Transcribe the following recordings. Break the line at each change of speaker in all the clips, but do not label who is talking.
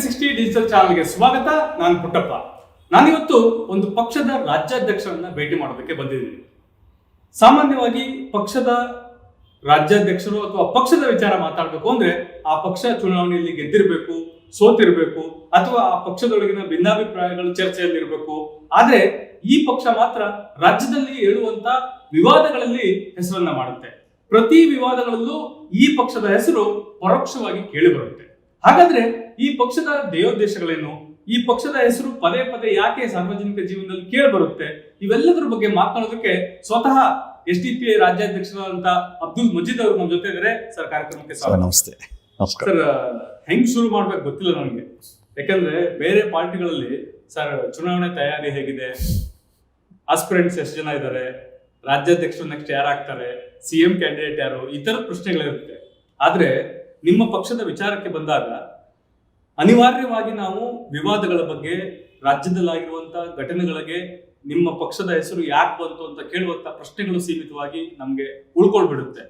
360 digital ಚಾನಲ್ಗೆ ಸ್ವಾಗತ. ನಾನು ಪುಟ್ಟಪ್ಪ. ನಾನಿವತ್ತು ಒಂದು ಪಕ್ಷದ ರಾಜ್ಯಾಧ್ಯಕ್ಷರನ್ನ ಭೇಟಿ ಮಾಡೋದಕ್ಕೆ ಬಂದಿದ್ದೀನಿ. ಸಾಮಾನ್ಯವಾಗಿ ಪಕ್ಷದ ರಾಜ್ಯಾಧ್ಯಕ್ಷರು ಅಥವಾ ಪಕ್ಷದ ವಿಚಾರ ಮಾತಾಡಬೇಕು ಅಂದ್ರೆ ಆ ಪಕ್ಷ ಚುನಾವಣೆಯಲ್ಲಿ ಗೆದ್ದಿರಬೇಕು, ಸೋತಿರಬೇಕು, ಅಥವಾ ಆ ಪಕ್ಷದೊಳಗಿನ ಭಿನ್ನಾಭಿಪ್ರಾಯಗಳು ಚರ್ಚೆಯಲ್ಲಿರಬೇಕು. ಆದ್ರೆ ಈ ಪಕ್ಷ ಮಾತ್ರ ರಾಜ್ಯದಲ್ಲಿ ಏಳುವಂತ ವಿವಾದಗಳಲ್ಲಿ ಹೆಸರನ್ನ ಮಾಡುತ್ತೆ. ಪ್ರತಿ ವಿವಾದಗಳಲ್ಲೂ ಈ ಪಕ್ಷದ ಹೆಸರು ಪರೋಕ್ಷವಾಗಿ ಕೇಳಿ ಬರುತ್ತೆ. ಹಾಗಾದ್ರೆ ಈ ಪಕ್ಷದ ಧ್ಯೇಯೋದ್ದೇಶಗಳೇನು, ಈ ಪಕ್ಷದ ಹೆಸರು ಪದೇ ಪದೇ ಯಾಕೆ ಸಾರ್ವಜನಿಕ ಜೀವನದಲ್ಲಿ ಕೇಳಿ ಬರುತ್ತೆ, ಇವೆಲ್ಲದರ ಬಗ್ಗೆ ಮಾತನಾಡೋದಕ್ಕೆ ಸ್ವತಃ SDPI ರಾಜ್ಯಾಧ್ಯಕ್ಷರಾದಂತ ಅಬ್ದುಲ್ ಮಜೀದ್ ಅವರು ನಮ್ಮ ಜೊತೆ ಇದ್ದಾರೆ. ಸರ್, ಕಾರ್ಯಕ್ರಮಕ್ಕೆ ಸ್ವಾಗತ.
ನಮಸ್ತೆ.
ಸರ್, ಹೆಂಗ್ ಶುರು ಮಾಡ್ಬೇಕು ಗೊತ್ತಿಲ್ಲ ನನಗೆ. ಯಾಕಂದ್ರೆ ಬೇರೆ ಪಾರ್ಟಿಗಳಲ್ಲಿ ಸರ್ ಚುನಾವಣೆ ತಯಾರಿ ಹೇಗಿದೆ, ಆಸ್ಪಿರೆಂಟ್ಸ್ ಎಷ್ಟು ಜನ ಇದ್ದಾರೆ, ರಾಜ್ಯಾಧ್ಯಕ್ಷರು ನೆಕ್ಸ್ಟ್ ಯಾರಾಗ್ತಾರೆ, CM ಕ್ಯಾಂಡಿಡೇಟ್ ಯಾರು, ಈ ತರದ ಪ್ರಶ್ನೆಗಳಿರುತ್ತೆ. ಆದ್ರೆ ನಿಮ್ಮ ಪಕ್ಷದ ವಿಚಾರಕ್ಕೆ ಬಂದಾಗ ಅನಿವಾರ್ಯವಾಗಿ ನಾವು ವಿವಾದಗಳ ಬಗ್ಗೆ, ರಾಜ್ಯದಲ್ಲಾಗಿರುವಂತಹ ಘಟನೆಗಳಿಗೆ ನಿಮ್ಮ ಪಕ್ಷದ ಹೆಸರು ಯಾಕೆ ಬಂತು ಅಂತ ಕೇಳುವಂತ ಪ್ರಶ್ನೆಗಳು ಸೀಮಿತವಾಗಿ ನಮ್ಗೆ ಉಳ್ಕೊಳ್ಬಿಡುತ್ತೆ.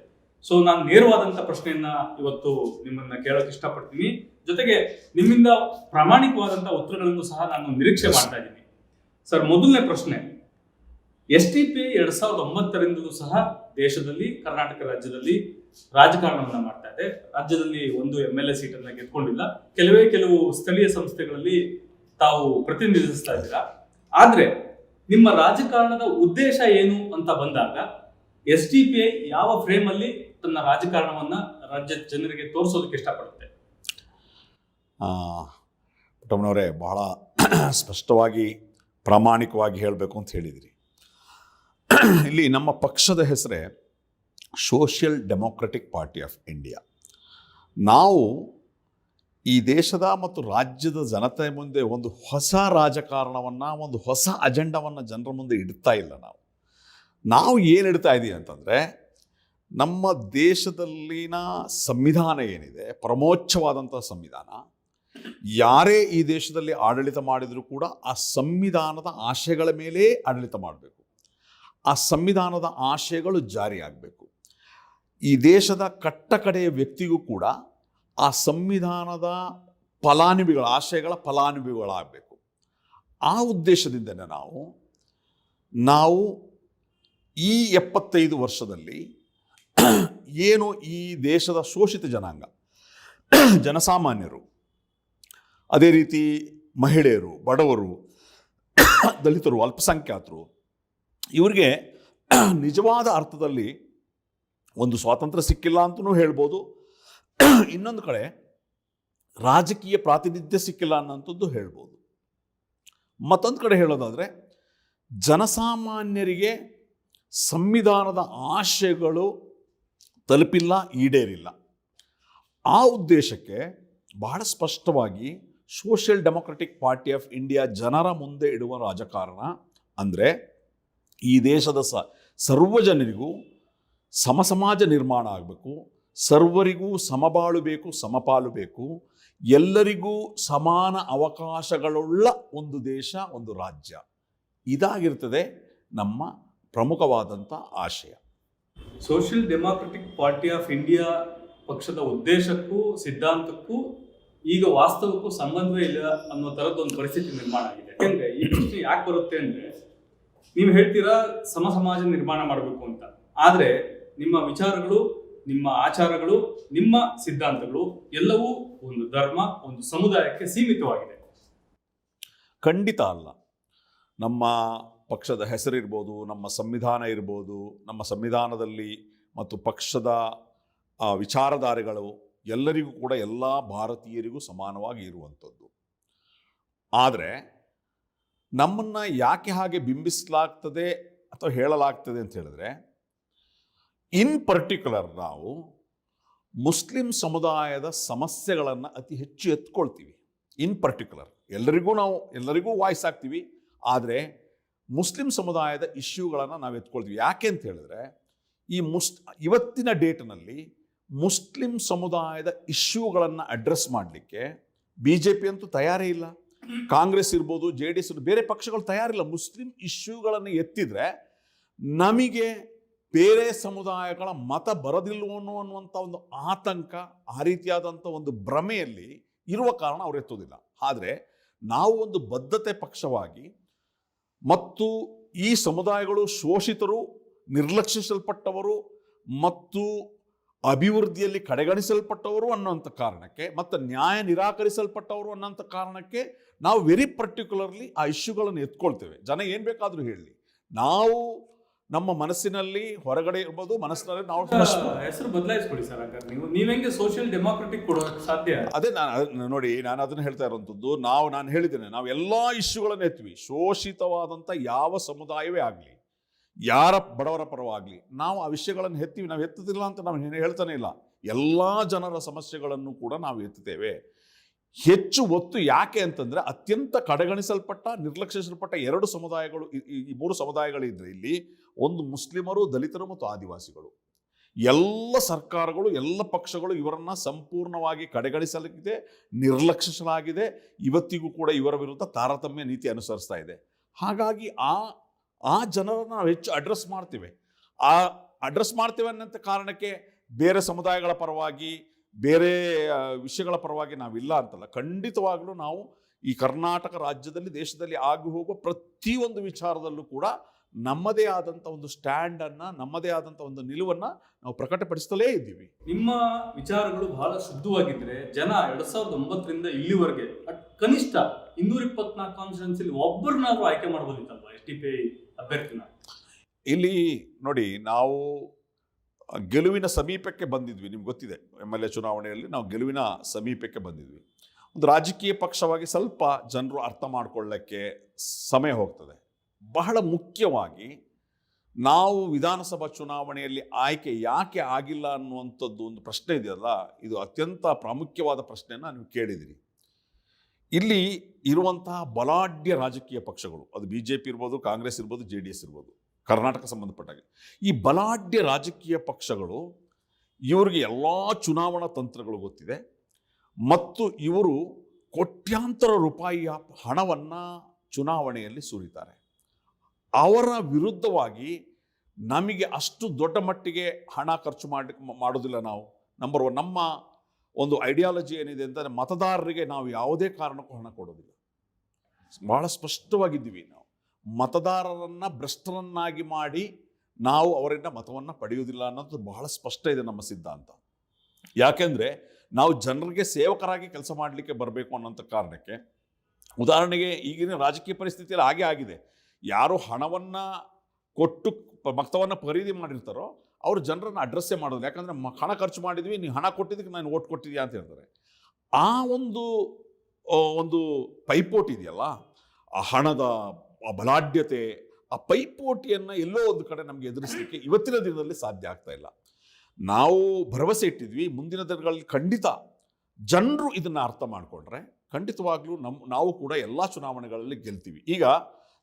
ಸೊ ನಾನು ನೇರವಾದಂತ ಪ್ರಶ್ನೆಯನ್ನ ಇವತ್ತು ನಿಮ್ಮನ್ನ ಕೇಳೋಕೆ ಇಷ್ಟಪಡ್ತೀನಿ. ಜೊತೆಗೆ ನಿಮ್ಮಿಂದ ಪ್ರಾಮಾಣಿಕವಾದಂತಹ ಉತ್ತರಗಳನ್ನು ಸಹ ನಾನು ನಿರೀಕ್ಷೆ ಮಾಡ್ತಾ ಇದ್ದೀನಿ. ಸರ್, ಮೊದಲನೇ ಪ್ರಶ್ನೆ, SDPI 2009ರಿಂದಲೂ ಸಹ ದೇಶದಲ್ಲಿ, ಕರ್ನಾಟಕ ರಾಜ್ಯದಲ್ಲಿ ರಾಜಕಾರಣವನ್ನ ಮಾಡ್ತಾ ಇದೆ. ರಾಜ್ಯದಲ್ಲಿ ಒಂದು MLA ಸೀಟನ್ನ ಗೆದ್ಕೊಂಡಿಲ್ಲ. ಕೆಲವು ಸ್ಥಳೀಯ ಸಂಸ್ಥೆಗಳಲ್ಲಿ ತಾವು ಪ್ರತಿನಿಧಿಸ್ತಾ ಇದ್ದೀರಾ. ಆದ್ರೆ ನಿಮ್ಮ ರಾಜಕಾರಣದ ಉದ್ದೇಶ ಏನು ಅಂತ ಬಂದಾಗ SDPI ಯಾವ ಫ್ರೇಮ್ ಅಲ್ಲಿ ತನ್ನ ರಾಜಕಾರಣವನ್ನ ರಾಜ್ಯದ ಜನರಿಗೆ ತೋರಿಸೋದಕ್ಕೆ ಇಷ್ಟಪಡುತ್ತೆ?
ಪುಟ್ಟಮ್ಮನವರೇ, ಬಹಳ ಸ್ಪಷ್ಟವಾಗಿ ಪ್ರಾಮಾಣಿಕವಾಗಿ ಹೇಳಬೇಕು ಅಂತ ಹೇಳಿದಿರಿ. ಇಲ್ಲಿ ನಮ್ಮ ಪಕ್ಷದ ಹೆಸರೇ social democratic party of India. ನಾವು ಈ ದೇಶದ ಮತ್ತು ರಾಜ್ಯದ ಜನತೆ ಮುಂದೆ ಒಂದು ಹೊಸ ರಾಜಕಾರಣವನ್ನು, ಒಂದು ಹೊಸ ಅಜೆಂಡವನ್ನು ಜನರ ಮುಂದೆ ಇಡ್ತಾ ಇಲ್ಲ. ನಾವು ಏನು ಇಡ್ತಾ ಇದ್ದೀವಿ ಅಂತಂದರೆ, ನಮ್ಮ ದೇಶದಲ್ಲಿನ ಸಂವಿಧಾನ ಏನಿದೆ, ಪರಮೋಚ್ಚವಾದಂಥ ಸಂವಿಧಾನ, ಯಾರೇ ಈ ದೇಶದಲ್ಲಿ ಆಡಳಿತ ಮಾಡಿದರೂ ಕೂಡ ಆ ಸಂವಿಧಾನದ ಆಶಯಗಳ ಮೇಲೆ ಆಡಳಿತ ಮಾಡಬೇಕು. ಆ ಸಂವಿಧಾನದ ಆಶಯಗಳು ಜಾರಿಯಾಗಬೇಕು. ಈ ದೇಶದ ಕಟ್ಟಕಡೆಯ ವ್ಯಕ್ತಿಗೂ ಕೂಡ ಆ ಸಂವಿಧಾನದ ಆಶಯಗಳ ಫಲಾನುಭವಿಗಳಾಗಬೇಕು. ಆ ಉದ್ದೇಶದಿಂದನೇ ನಾವು ಈ 75 ವರ್ಷದಲ್ಲಿ ಏನು ಈ ದೇಶದ ಶೋಷಿತ ಜನಾಂಗ, ಜನಸಾಮಾನ್ಯರು, ಅದೇ ರೀತಿ ಮಹಿಳೆಯರು, ಬಡವರು, ದಲಿತರು, ಅಲ್ಪಸಂಖ್ಯಾತರು, ಇವರಿಗೆ ನಿಜವಾದ ಅರ್ಥದಲ್ಲಿ ಒಂದು ಸ್ವಾತಂತ್ರ್ಯ ಸಿಕ್ಕಿಲ್ಲ ಅಂತಲೂ ಹೇಳ್ಬೋದು. ಇನ್ನೊಂದು ಕಡೆ ರಾಜಕೀಯ ಪ್ರಾತಿನಿಧ್ಯ ಸಿಕ್ಕಿಲ್ಲ ಅನ್ನೋಂಥದ್ದು ಹೇಳ್ಬೋದು. ಮತ್ತೊಂದು ಕಡೆ ಹೇಳೋದಾದರೆ, ಜನಸಾಮಾನ್ಯರಿಗೆ ಸಂವಿಧಾನದ ಆಶಯಗಳು ತಲುಪಿಲ್ಲ, ಈಡೇರಿಲ್ಲ. ಆ ಉದ್ದೇಶಕ್ಕೆ ಬಹಳ ಸ್ಪಷ್ಟವಾಗಿ social democratic party of India ಜನರ ಮುಂದೆ ಇಡುವ ರಾಜಕಾರಣ ಅಂದರೆ, ಈ ದೇಶದ ಸರ್ವ ಜನರಿಗೂ ಸಮಾಜ ನಿರ್ಮಾಣ ಆಗಬೇಕು, ಸರ್ವರಿಗೂ ಸಮಬಾಳು ಬೇಕು, ಸಮಪಾಲು ಬೇಕು, ಎಲ್ಲರಿಗೂ ಸಮಾನ ಅವಕಾಶಗಳುಳ್ಳ ಒಂದು ದೇಶ, ಒಂದು ರಾಜ್ಯ, ಇದಾಗಿರ್ತದೆ ನಮ್ಮ ಪ್ರಮುಖವಾದಂಥ ಆಶಯ.
Social democratic party of India ಪಕ್ಷದ ಉದ್ದೇಶಕ್ಕೂ ಸಿದ್ಧಾಂತಕ್ಕೂ ಈಗ ವಾಸ್ತವಕ್ಕೂ ಸಂಬಂಧವೇ ಇಲ್ಲ ಅನ್ನೋ ತರದ್ದು ಒಂದು ಪರಿಸ್ಥಿತಿ ನಿರ್ಮಾಣ ಆಗಿದೆ. ಯಾಕೆಂದ್ರೆ ಈ ಪ್ರಶ್ನೆ ಯಾಕೆ ಬರುತ್ತೆ ಅಂದ್ರೆ, ನೀವು ಹೇಳ್ತೀರಾ ಸಮಾಜ ನಿರ್ಮಾಣ ಮಾಡಬೇಕು ಅಂತ, ಆದ್ರೆ ನಿಮ್ಮ ವಿಚಾರಗಳು, ನಿಮ್ಮ ಆಚಾರಗಳು, ನಿಮ್ಮ ಸಿದ್ಧಾಂತಗಳು ಎಲ್ಲವೂ ಒಂದು ಧರ್ಮ, ಒಂದು ಸಮುದಾಯಕ್ಕೆ ಸೀಮಿತವಾಗಿದೆ.
ಖಂಡಿತ ಅಲ್ಲ. ನಮ್ಮ ಪಕ್ಷದ ಹೆಸರಿರ್ಬೋದು, ನಮ್ಮ ಸಂವಿಧಾನ ಇರ್ಬೋದು, ನಮ್ಮ ಸಂವಿಧಾನದಲ್ಲಿ ಮತ್ತು ಪಕ್ಷದ ವಿಚಾರಧಾರೆಗಳು ಎಲ್ಲರಿಗೂ ಕೂಡ, ಎಲ್ಲ ಭಾರತೀಯರಿಗೂ ಸಮಾನವಾಗಿ ಇರುವಂಥದ್ದು. ಆದರೆ ನಮ್ಮನ್ನು ಯಾಕೆ ಹಾಗೆ ಬಿಂಬಿಸಲಾಗ್ತದೆ ಅಥವಾ ಹೇಳಲಾಗ್ತದೆ ಅಂತ ಹೇಳಿದ್ರೆ, ಇನ್ ಪರ್ಟಿಕ್ಯುಲರ್ ನಾವು ಮುಸ್ಲಿಂ ಸಮುದಾಯದ ಸಮಸ್ಯೆಗಳನ್ನು ಅತಿ ಹೆಚ್ಚು ಎತ್ಕೊಳ್ತೀವಿ. ಇನ್ ಪರ್ಟಿಕ್ಯುಲರ್ ಎಲ್ಲರಿಗೂ ವಾಯ್ಸ್ ಆಗ್ತೀವಿ, ಆದರೆ ಮುಸ್ಲಿಂ ಸಮುದಾಯದ ಇಶ್ಯೂಗಳನ್ನು ನಾವು ಎತ್ಕೊಳ್ತೀವಿ. ಯಾಕೆ ಅಂತ ಹೇಳಿದ್ರೆ, ಇವತ್ತಿನ ಡೇಟ್ನಲ್ಲಿ ಮುಸ್ಲಿಂ ಸಮುದಾಯದ ಇಶ್ಯೂಗಳನ್ನು ಅಡ್ರೆಸ್ ಮಾಡಲಿಕ್ಕೆ BJP ಅಂತೂ ತಯಾರೇ ಇಲ್ಲ. ಕಾಂಗ್ರೆಸ್ ಇರ್ಬೋದು, JDS ಇರ್ಬೋದು, ಬೇರೆ ಪಕ್ಷಗಳು ತಯಾರಿಲ್ಲ. ಮುಸ್ಲಿಂ ಇಶ್ಯೂಗಳನ್ನು ಎತ್ತಿದ್ರೆ ನಮಗೆ ಬೇರೆ ಸಮುದಾಯಗಳ ಮತ ಬರದಿಲ್ವೋ ಅನ್ನುವಂಥ ಒಂದು ಆತಂಕ, ಆ ರೀತಿಯಾದಂಥ ಒಂದು ಭ್ರಮೆಯಲ್ಲಿ ಇರುವ ಕಾರಣ ಅವ್ರು ಎತ್ತೋದಿಲ್ಲ. ಆದರೆ ನಾವು ಒಂದು ಬದ್ಧತೆ ಪಕ್ಷವಾಗಿ ಮತ್ತು ಈ ಸಮುದಾಯಗಳು ಶೋಷಿತರು, ನಿರ್ಲಕ್ಷಿಸಲ್ಪಟ್ಟವರು ಮತ್ತು ಅಭಿವೃದ್ಧಿಯಲ್ಲಿ ಕಡೆಗಣಿಸಲ್ಪಟ್ಟವರು ಅನ್ನೋಂಥ ಕಾರಣಕ್ಕೆ ಮತ್ತು ನ್ಯಾಯ ನಿರಾಕರಿಸಲ್ಪಟ್ಟವರು ಅನ್ನೋಂಥ ಕಾರಣಕ್ಕೆ ನಾವು ವೆರಿ ಪರ್ಟಿಕ್ಯುಲರ್ಲಿ ಆ ಇಶ್ಯೂಗಳನ್ನು ಎತ್ಕೊಳ್ತೇವೆ. ಜನ ಏನು ಬೇಕಾದರೂ ಹೇಳಲಿ, ನಾವು ನಮ್ಮ ಮನಸ್ಸಿನಲ್ಲಿ ಹೊರಗಡೆ ಇರ್ಬೋದು, ಮನಸ್ಸಿನಲ್ಲಿ ನಾವು
ಹೆಸರು ಬದಲಾಯಿಸ್ಕೊಡಿ ಸರ್. ಹಾಗಾದ್ರೆ ನೀವು ಹೆಂಗೆ ಸೋಷಿಯಲ್ ಡೆಮಾಕ್ರೆಟಿಕ್ ಕೊಡೋಕೆ ಸಾಧ್ಯ?
ಅದೇ ನೋಡಿ, ನಾನು ಅದನ್ನು ಹೇಳ್ತಾ ಇರುವಂಥದ್ದು, ನಾನು ಹೇಳಿದ್ದೇನೆ, ನಾವು ಎಲ್ಲ ಇಶ್ಯೂಗಳನ್ನು ಎತ್ವಿ. ಶೋಷಿತವಾದಂಥ ಯಾವ ಸಮುದಾಯವೇ ಆಗಲಿ, ಯಾರ ಬಡವರ ಪರವಾಗಲಿ, ನಾವು ಆ ವಿಷಯಗಳನ್ನು ಎತ್ತೀವಿ. ನಾವು ಎತ್ತುತ್ತಿಲ್ಲ ಅಂತ ನಾವು ಹೇಳ್ತಾನೆ ಇಲ್ಲ. ಎಲ್ಲ ಜನರ ಸಮಸ್ಯೆಗಳನ್ನು ಕೂಡ ನಾವು ಎತ್ತುತ್ತೇವೆ. ಹೆಚ್ಚು ಒತ್ತು ಯಾಕೆ ಅಂತಂದರೆ, ಅತ್ಯಂತ ಕಡೆಗಣಿಸಲ್ಪಟ್ಟ, ನಿರ್ಲಕ್ಷಿಸಲ್ಪಟ್ಟ ಎರಡು ಸಮುದಾಯಗಳು, ಈ ಮೂರು ಸಮುದಾಯಗಳಿದ್ರೆ ಇಲ್ಲಿ ಒಂದು ಮುಸ್ಲಿಮರು, ದಲಿತರು ಮತ್ತು ಆದಿವಾಸಿಗಳು. ಎಲ್ಲ ಸರ್ಕಾರಗಳು, ಎಲ್ಲ ಪಕ್ಷಗಳು ಇವರನ್ನು ಸಂಪೂರ್ಣವಾಗಿ ಕಡೆಗಣಿಸಲಾಗಿದೆ, ನಿರ್ಲಕ್ಷಿಸಲಾಗಿದೆ. ಇವತ್ತಿಗೂ ಕೂಡ ಇವರ ವಿರುದ್ಧ ತಾರತಮ್ಯ ನೀತಿ ಅನುಸರಿಸ್ತಾ ಇದೆ. ಹಾಗಾಗಿ ಆ ಜನರನ್ನು ನಾವು ಹೆಚ್ಚು ಅಡ್ರೆಸ್ ಮಾಡ್ತೇವೆ. ಅನ್ನೋಂಥ ಕಾರಣಕ್ಕೆ ಬೇರೆ ಸಮುದಾಯಗಳ ಪರವಾಗಿ, ಬೇರೆ ವಿಷಯಗಳ ಪರವಾಗಿ ನಾವಿಲ್ಲ ಅಂತಲ್ಲ. ಖಂಡಿತವಾಗಲೂ ನಾವು ಈ ಕರ್ನಾಟಕ ರಾಜ್ಯದಲ್ಲಿ, ದೇಶದಲ್ಲಿ ಆಗಿ ಹೋಗುವ ಪ್ರತಿಯೊಂದು ವಿಚಾರದಲ್ಲೂ ಕೂಡ ನಮ್ಮದೇ ಆದಂಥ ಒಂದು ಸ್ಟ್ಯಾಂಡನ್ನು, ನಮ್ಮದೇ ಆದಂಥ ಒಂದು ನಿಲುವನ್ನು ನಾವು ಪ್ರಕಟಪಡಿಸ್ತಲೇ ಇದ್ದೀವಿ.
ನಿಮ್ಮ ವಿಚಾರಗಳು ಬಹಳ ಶುದ್ಧವಾಗಿದ್ದರೆ ಜನ 2009ರಿಂದ ಇಲ್ಲಿವರೆಗೆ ಕನಿಷ್ಠ 224 ಕಾನ್ಸ್ಟಿಟ್ಯೂನ್ಸಿಲಿ ಒಬ್ಬರನ್ನಾದ್ರೂ ಆಯ್ಕೆ ಮಾಡ್ಬೋದಿತ್ತಲ್ವಾ SDPI ಅಭ್ಯರ್ಥಿನ?
ಇಲ್ಲಿ ನೋಡಿ, ನಾವು ಗೆಲುವಿನ ಸಮೀಪಕ್ಕೆ ಬಂದಿದ್ವಿ. ನಿಮ್ಗೆ ಗೊತ್ತಿದೆ, MLA ಚುನಾವಣೆಯಲ್ಲಿ ನಾವು ಗೆಲುವಿನ ಸಮೀಪಕ್ಕೆ ಬಂದಿದ್ವಿ. ಒಂದು ರಾಜಕೀಯ ಪಕ್ಷವಾಗಿ ಸ್ವಲ್ಪ ಜನರು ಅರ್ಥ ಮಾಡ್ಕೊಳ್ಳೋಕ್ಕೆ ಸಮಯ ಹೋಗ್ತದೆ. ಬಹಳ ಮುಖ್ಯವಾಗಿ ನಾವು ವಿಧಾನಸಭಾ ಚುನಾವಣೆಯಲ್ಲಿ ಆಯ್ಕೆ ಯಾಕೆ ಆಗಿಲ್ಲ ಅನ್ನುವಂಥದ್ದು ಒಂದು ಪ್ರಶ್ನೆ ಇದೆಯಲ್ಲ, ಇದು ಅತ್ಯಂತ ಪ್ರಾಮುಖ್ಯವಾದ ಪ್ರಶ್ನೆಯನ್ನು ನೀವು ಕೇಳಿದಿರಿ. ಇಲ್ಲಿ ಇರುವಂತಹ ಬಲಾಢ್ಯ ರಾಜಕೀಯ ಪಕ್ಷಗಳು, ಅದು BJP ಇರ್ಬೋದು, ಕಾಂಗ್ರೆಸ್ ಇರ್ಬೋದು, JDS ಇರ್ಬೋದು, ಕರ್ನಾಟಕ ಸಂಬಂಧಪಟ್ಟಾಗೆ ಈ ಬಲಾಢ್ಯ ರಾಜಕೀಯ ಪಕ್ಷಗಳು, ಇವರಿಗೆ ಎಲ್ಲ ಚುನಾವಣಾ ತಂತ್ರಗಳು ಗೊತ್ತಿದೆ ಮತ್ತು ಇವರು ಕೋಟ್ಯಾಂತರ ರೂಪಾಯಿಯ ಹಣವನ್ನು ಚುನಾವಣೆಯಲ್ಲಿ ಸುರಿತಾರೆ. ಅವರ ವಿರುದ್ಧವಾಗಿ ನಮಗೆ ಅಷ್ಟು ದೊಡ್ಡ ಮಟ್ಟಿಗೆ ಹಣ ಖರ್ಚು ಮಾಡೋದಿಲ್ಲ ನಾವು. ನಂಬರ್ 1, ನಮ್ಮ ಒಂದು ಐಡಿಯಾಲಜಿ ಏನಿದೆ ಅಂತಂದರೆ, ಮತದಾರರಿಗೆ ನಾವು ಯಾವುದೇ ಕಾರಣಕ್ಕೂ ಹಣ ಕೊಡೋದಿಲ್ಲ. ಬಹಳ ಸ್ಪಷ್ಟವಾಗಿದ್ದೀವಿ. ನಾವು ಮತದಾರರನ್ನು ಭ್ರಷ್ಟರನ್ನಾಗಿ ಮಾಡಿ ನಾವು ಅವರಿಂದ ಮತವನ್ನು ಪಡೆಯುವುದಿಲ್ಲ ಅನ್ನೋದು ಬಹಳ ಸ್ಪಷ್ಟ ಇದೆ ನಮ್ಮ ಸಿದ್ಧಾಂತ. ಯಾಕೆಂದರೆ ನಾವು ಜನರಿಗೆ ಸೇವಕರಾಗಿ ಕೆಲಸ ಮಾಡಲಿಕ್ಕೆ ಬರಬೇಕು ಅನ್ನೋಂಥ ಕಾರಣಕ್ಕೆ. ಉದಾಹರಣೆಗೆ ಈಗಿನ ರಾಜಕೀಯ ಪರಿಸ್ಥಿತಿಯಲ್ಲಿ ಹಾಗೆ ಆಗಿದೆ. ಯಾರು ಹಣವನ್ನು ಕೊಟ್ಟು ಮತವನ್ನು ಖರೀದಿ ಮಾಡಿರ್ತಾರೋ ಅವರು ಜನರನ್ನು ಅಡ್ರೆಸ್ಸೇ ಮಾಡೋದು. ಯಾಕಂದರೆ ಹಣ ಖರ್ಚು ಮಾಡಿದ್ವಿ, ನೀವು ಹಣ ಕೊಟ್ಟಿದ್ದಕ್ಕೆ ನಾನು ಓಟ್ ಕೊಟ್ಟಿದ್ಯಾ ಅಂತ ಹೇಳ್ತಾರೆ. ಆ ಒಂದು ಪೈಪೋಟಿ ಇದೆಯಲ್ಲ, ಆ ಹಣದ ಬಲಾಢ್ಯತೆ, ಆ ಪೈಪೋಟಿಯನ್ನು ಎಲ್ಲೋ ಒಂದು ಕಡೆ ನಮಗೆ ಎದುರಿಸಲಿಕ್ಕೆ ಇವತ್ತಿನ ದಿನದಲ್ಲಿ ಸಾಧ್ಯ ಆಗ್ತಾ ಇಲ್ಲ. ನಾವು ಭರವಸೆ ಇಟ್ಟಿದ್ವಿ, ಮುಂದಿನ ದಿನಗಳಲ್ಲಿ ಖಂಡಿತ ಜನರು ಇದನ್ನು ಅರ್ಥ ಮಾಡಿಕೊಂಡ್ರೆ ಖಂಡಿತವಾಗ್ಲೂ ನಾವು ಕೂಡ ಎಲ್ಲ ಚುನಾವಣೆಗಳಲ್ಲಿ ಗೆಲ್ತೀವಿ. ಈಗ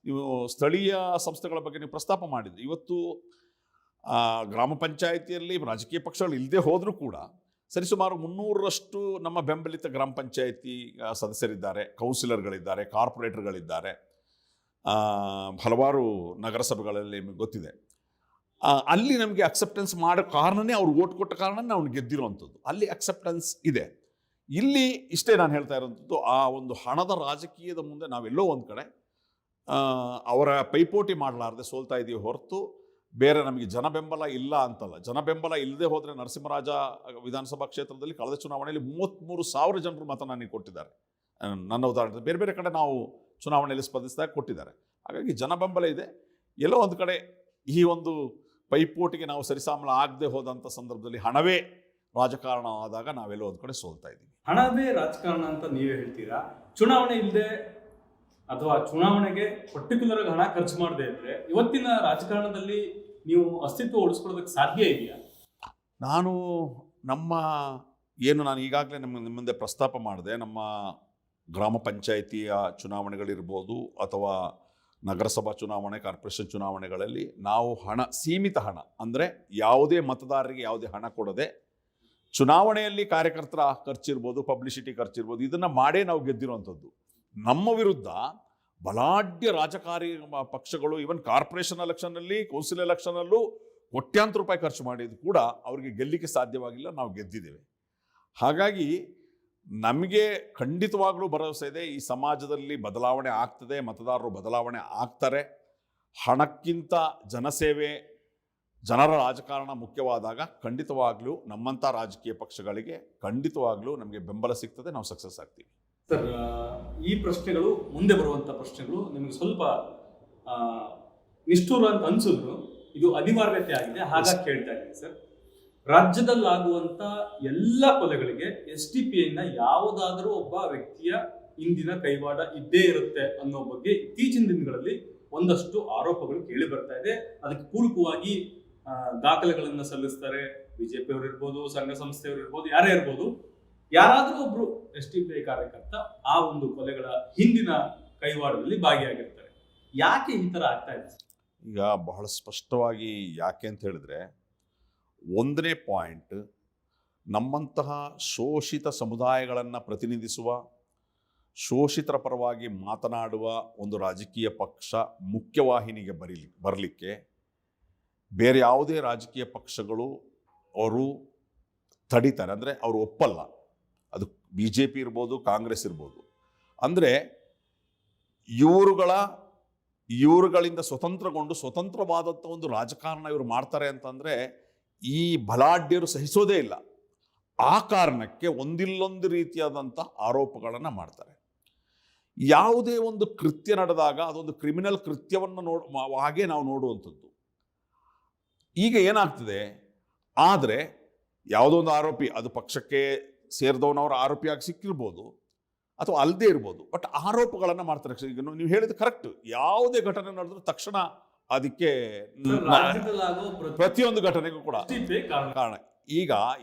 ನೀವು ಸ್ಥಳೀಯ ಸಂಸ್ಥೆಗಳ ಬಗ್ಗೆ ನೀವು ಪ್ರಸ್ತಾಪ ಮಾಡಿದ್ರಿ. ಇವತ್ತು ಗ್ರಾಮ ಪಂಚಾಯಿತಿಯಲ್ಲಿ ರಾಜಕೀಯ ಪಕ್ಷಗಳು ಇಲ್ಲದೆ ಹೋದರೂ ಕೂಡ ಸರಿಸುಮಾರು 300ರಷ್ಟು ನಮ್ಮ ಬೆಂಬಲಿತ ಗ್ರಾಮ ಪಂಚಾಯಿತಿ ಸದಸ್ಯರಿದ್ದಾರೆ, ಕೌನ್ಸಿಲರ್ಗಳಿದ್ದಾರೆ, ಕಾರ್ಪೊರೇಟರ್ಗಳಿದ್ದಾರೆ, ಹಲವಾರು ನಗರಸಭೆಗಳಲ್ಲಿ ನಿಮಗೆ ಗೊತ್ತಿದೆ. ಅಲ್ಲಿ ನಮಗೆ ಅಕ್ಸೆಪ್ಟೆನ್ಸ್ ಮಾಡೋ ಕಾರಣನೇ, ಅವ್ರು ಓಟ್ ಕೊಟ್ಟ ಕಾರಣ ನಾವು ಗೆದ್ದಿರುವಂಥದ್ದು. ಅಲ್ಲಿ ಅಕ್ಸೆಪ್ಟೆನ್ಸ್ ಇದೆ. ಇಲ್ಲಿ ಇಷ್ಟೇ ನಾನು ಹೇಳ್ತಾ ಇರೋಂಥದ್ದು, ಆ ಒಂದು ಹಣದ ರಾಜಕೀಯದ ಮುಂದೆ ನಾವೆಲ್ಲೋ ಒಂದು ಕಡೆ ಅವರ ಪೈಪೋಟಿ ಮಾಡಲಾರದೆ ಸೋಲ್ತಾ ಇದ್ದೀವಿ ಹೊರತು ಬೇರೆ ನಮಗೆ ಜನ ಬೆಂಬಲ ಇಲ್ಲ ಅಂತಲ್ಲ. ಜನ ಬೆಂಬಲ ಇಲ್ಲದೆ ಹೋದರೆ ನರಸಿಂಹರಾಜ ವಿಧಾನಸಭಾ ಕ್ಷೇತ್ರದಲ್ಲಿ ಕಳೆದ ಚುನಾವಣೆಯಲ್ಲಿ 33,000 ಜನರು ಮತ ನನಗೆ ಕೊಟ್ಟಿದ್ದಾರೆ. ನನ್ನ ಉದಾಹರಣೆ ಬೇರೆ ಬೇರೆ ಕಡೆ ನಾವು ಚುನಾವಣೆಯಲ್ಲಿ ಸ್ಪರ್ಧಿಸಿದಾಗ ಕೊಟ್ಟಿದ್ದಾರೆ. ಹಾಗಾಗಿ ಜನ ಬೆಂಬಲ ಇದೆ. ಎಲ್ಲೋ ಒಂದು ಕಡೆ ಈ ಒಂದು ಪೈಪೋಟಿಗೆ ನಾವು ಸರಿಸಾಮಲ ಆಗದೆ ಹೋದಂಥ ಸಂದರ್ಭದಲ್ಲಿ ಹಣವೇ ರಾಜಕಾರಣ ಆದಾಗ ನಾವೆಲ್ಲೋ ಒಂದು ಕಡೆ ಸೋಲ್ತಾ ಇದ್ದೀವಿ.
ಹಣವೇ ರಾಜಕಾರಣ ಅಂತ ನೀವೇ ಹೇಳ್ತೀರಾ. ಚುನಾವಣೆ ಇಲ್ಲದೆ ಅಥವಾ ಚುನಾವಣೆಗೆ ಪರ್ಟಿಕ್ಯುಲರ್ ಆಗಿ ಹಣ ಖರ್ಚು ಮಾಡದೇ ಇದ್ರೆ ಇವತ್ತಿನ ರಾಜಕಾರಣದಲ್ಲಿ ನೀವು ಅಸ್ತಿತ್ವ ಉಳಿಸ್ಕೊಳ್ಳೋದಕ್ಕೆ ಸಾಧ್ಯ ಇದೆಯಾ?
ನಾನು ಈಗಾಗಲೇ ನಿಮ್ಮ ಮುಂದೆ ಪ್ರಸ್ತಾಪ ಮಾಡಿದೆ. ನಮ್ಮ ಗ್ರಾಮ ಪಂಚಾಯಿತಿಯ ಚುನಾವಣೆಗಳಿರ್ಬೋದು ಅಥವಾ ನಗರಸಭಾ ಚುನಾವಣೆ, ಕಾರ್ಪೊರೇಷನ್ ಚುನಾವಣೆಗಳಲ್ಲಿ ನಾವು ಸೀಮಿತ ಹಣ ಅಂದರೆ ಯಾವುದೇ ಮತದಾರರಿಗೆ ಯಾವುದೇ ಹಣ ಕೊಡದೆ ಚುನಾವಣೆಯಲ್ಲಿ ಕಾರ್ಯಕರ್ತರ ಖರ್ಚಿರ್ಬೋದು, ಪಬ್ಲಿಸಿಟಿ ಖರ್ಚಿರ್ಬೋದು, ಇದನ್ನು ಮಾಡೇ ನಾವು ಗೆದ್ದಿರುವಂಥದ್ದು. ನಮ್ಮ ವಿರುದ್ಧ ಬಲಾಢ್ಯ ರಾಜಕಾರಿ ಪಕ್ಷಗಳು ಈವನ್ ಕಾರ್ಪೊರೇಷನ್ ಎಲೆಕ್ಷನ್ನಲ್ಲಿ, ಕೌನ್ಸಿಲ್ ಎಲೆಕ್ಷನಲ್ಲೂ ಕೋಟ್ಯಾಂತರ ರೂಪಾಯಿ ಖರ್ಚು ಮಾಡಿದ್ದು ಕೂಡ ಅವರಿಗೆ ಗೆಲ್ಲಲಿಕ್ಕೆ ಸಾಧ್ಯವಾಗಿಲ್ಲ. ನಾವು ಗೆದ್ದಿದ್ದೇವೆ. ಹಾಗಾಗಿ ನಮಗೆ ಖಂಡಿತವಾಗ್ಲೂ ಭರವಸೆ ಇದೆ, ಈ ಸಮಾಜದಲ್ಲಿ ಬದಲಾವಣೆ ಆಗ್ತದೆ, ಮತದಾರರು ಬದಲಾವಣೆ ಆಗ್ತಾರೆ. ಹಣಕ್ಕಿಂತ ಜನಸೇವೆ, ಜನರ ರಾಜಕಾರಣ ಮುಖ್ಯವಾದಾಗ ಖಂಡಿತವಾಗ್ಲೂ ನಮ್ಮಂಥ ರಾಜಕೀಯ ಪಕ್ಷಗಳಿಗೆ ಖಂಡಿತವಾಗ್ಲೂ ನಮಗೆ ಬೆಂಬಲ ಸಿಗ್ತದೆ, ನಾವು ಸಕ್ಸಸ್ ಆಗ್ತೀವಿ.
ಸರ್, ಈ ಪ್ರಶ್ನೆಗಳು ಮುಂದೆ ಬರುವಂಥ ಪ್ರಶ್ನೆಗಳು ನಿಮಗೆ ಸ್ವಲ್ಪ ನಿಷ್ಠೂರ ಅಂತ ಅನ್ಸಿದ್ರು, ಇದು ಅನಿವಾರ್ಯತೆ ಆಗಿದೆ, ಹಾಗಾಗಿ ಕೇಳ್ತಾ ಇದ್ದೀನಿ ಸರ್. ರಾಜ್ಯದಲ್ಲಾಗುವಂತ ಎಲ್ಲ ಕೊಲೆಗಳಿಗೆ SDPI ಯಾವುದಾದರೂ ಒಬ್ಬ ವ್ಯಕ್ತಿಯ ಇಂದಿನ ಕೈವಾಡ ಇದ್ದೇ ಇರುತ್ತೆ ಅನ್ನೋ ಬಗ್ಗೆ ಇತ್ತೀಚಿನ ದಿನಗಳಲ್ಲಿ ಒಂದಷ್ಟು ಆರೋಪಗಳು ಕೇಳಿ ಬರ್ತಾ ಇದೆ. ಅದಕ್ಕೆ ಪೂರಕವಾಗಿ ದಾಖಲೆಗಳನ್ನ ಸಲ್ಲಿಸ್ತಾರೆ. ಬಿಜೆಪಿ ಅವರು ಇರ್ಬೋದು, ಸಂಘ ಸಂಸ್ಥೆಯವರು ಇರ್ಬೋದು, ಯಾರೇ ಇರ್ಬೋದು, ಯಾರಾದರೂ ಒಬ್ರು SDPI ಕಾರ್ಯಕರ್ತ ಆ ಒಂದು ಕೊಲೆಗಳ ಹಿಂದಿನ ಕೈವಾಡದಲ್ಲಿ ಭಾಗಿಯಾಗಿರ್ತಾರೆ. ಯಾಕೆ ಈ ತರ ಆಗ್ತಾ ಇದೆ?
ಈಗ ಬಹಳ ಸ್ಪಷ್ಟವಾಗಿ ಯಾಕೆ ಅಂತ ಹೇಳಿದ್ರೆ, ಒಂದನೇ ಪಾಯಿಂಟ್, ನಮ್ಮಂತಹ ಶೋಷಿತ ಸಮುದಾಯಗಳನ್ನು ಪ್ರತಿನಿಧಿಸುವ, ಶೋಷಿತರ ಪರವಾಗಿ ಮಾತನಾಡುವ ಒಂದು ರಾಜಕೀಯ ಪಕ್ಷ ಮುಖ್ಯವಾಹಿನಿಗೆ ಬರಲಿಕ್ಕೆ ಬೇರೆ ಯಾವುದೇ ರಾಜಕೀಯ ಪಕ್ಷಗಳು ಅವರು ತಡಿತಾರೆ, ಅಂದರೆ ಅವರು ಒಪ್ಪಲ್ಲ. ಅದು BJP ಇರ್ಬೋದು, ಕಾಂಗ್ರೆಸ್ ಇರ್ಬೋದು. ಅಂದರೆ ಇವರುಗಳಿಂದ ಸ್ವತಂತ್ರಗೊಂಡು ಸ್ವತಂತ್ರವಾದಂಥ ಒಂದು ರಾಜಕಾರಣ ಇವರು ಮಾಡ್ತಾರೆ ಅಂತಂದರೆ ಈ ಬಲಾಢ್ಯರು ಸಹಿಸೋದೇ ಇಲ್ಲ. ಆ ಕಾರಣಕ್ಕೆ ಒಂದಿಲ್ಲೊಂದು ರೀತಿಯಾದಂಥ ಆರೋಪಗಳನ್ನು ಮಾಡ್ತಾರೆ. ಯಾವುದೇ ಒಂದು ಕೃತ್ಯ ನಡೆದಾಗ ಅದೊಂದು ಕ್ರಿಮಿನಲ್ ಕೃತ್ಯವನ್ನು ಹಾಗೆ ನಾವು ನೋಡುವಂಥದ್ದು. ಈಗ ಏನಾಗ್ತದೆ, ಆದರೆ ಯಾವುದೋ ಒಂದು ಆರೋಪಿ, ಅದು ಪಕ್ಷಕ್ಕೆ ಸೇರಿದವನವರ ಆರೋಪಿಯಾಗಿ ಸಿಕ್ಕಿರ್ಬೋದು ಅಥವಾ ಅಲ್ಲದೆ ಇರ್ಬೋದು, ಬಟ್ ಆರೋಪಗಳನ್ನು ಮಾಡ್ತಾರೆ. ಈಗ ನೀವು ಹೇಳಿದ ಕರೆಕ್ಟ್, ಯಾವುದೇ ಘಟನೆ ನಡೆದ್ರೂ ತಕ್ಷಣ ಅದಕ್ಕೆ ಪ್ರತಿಯೊಂದು ಘಟನೆಗೂ ಕೂಡ ಕಾರಣ. ಈಗ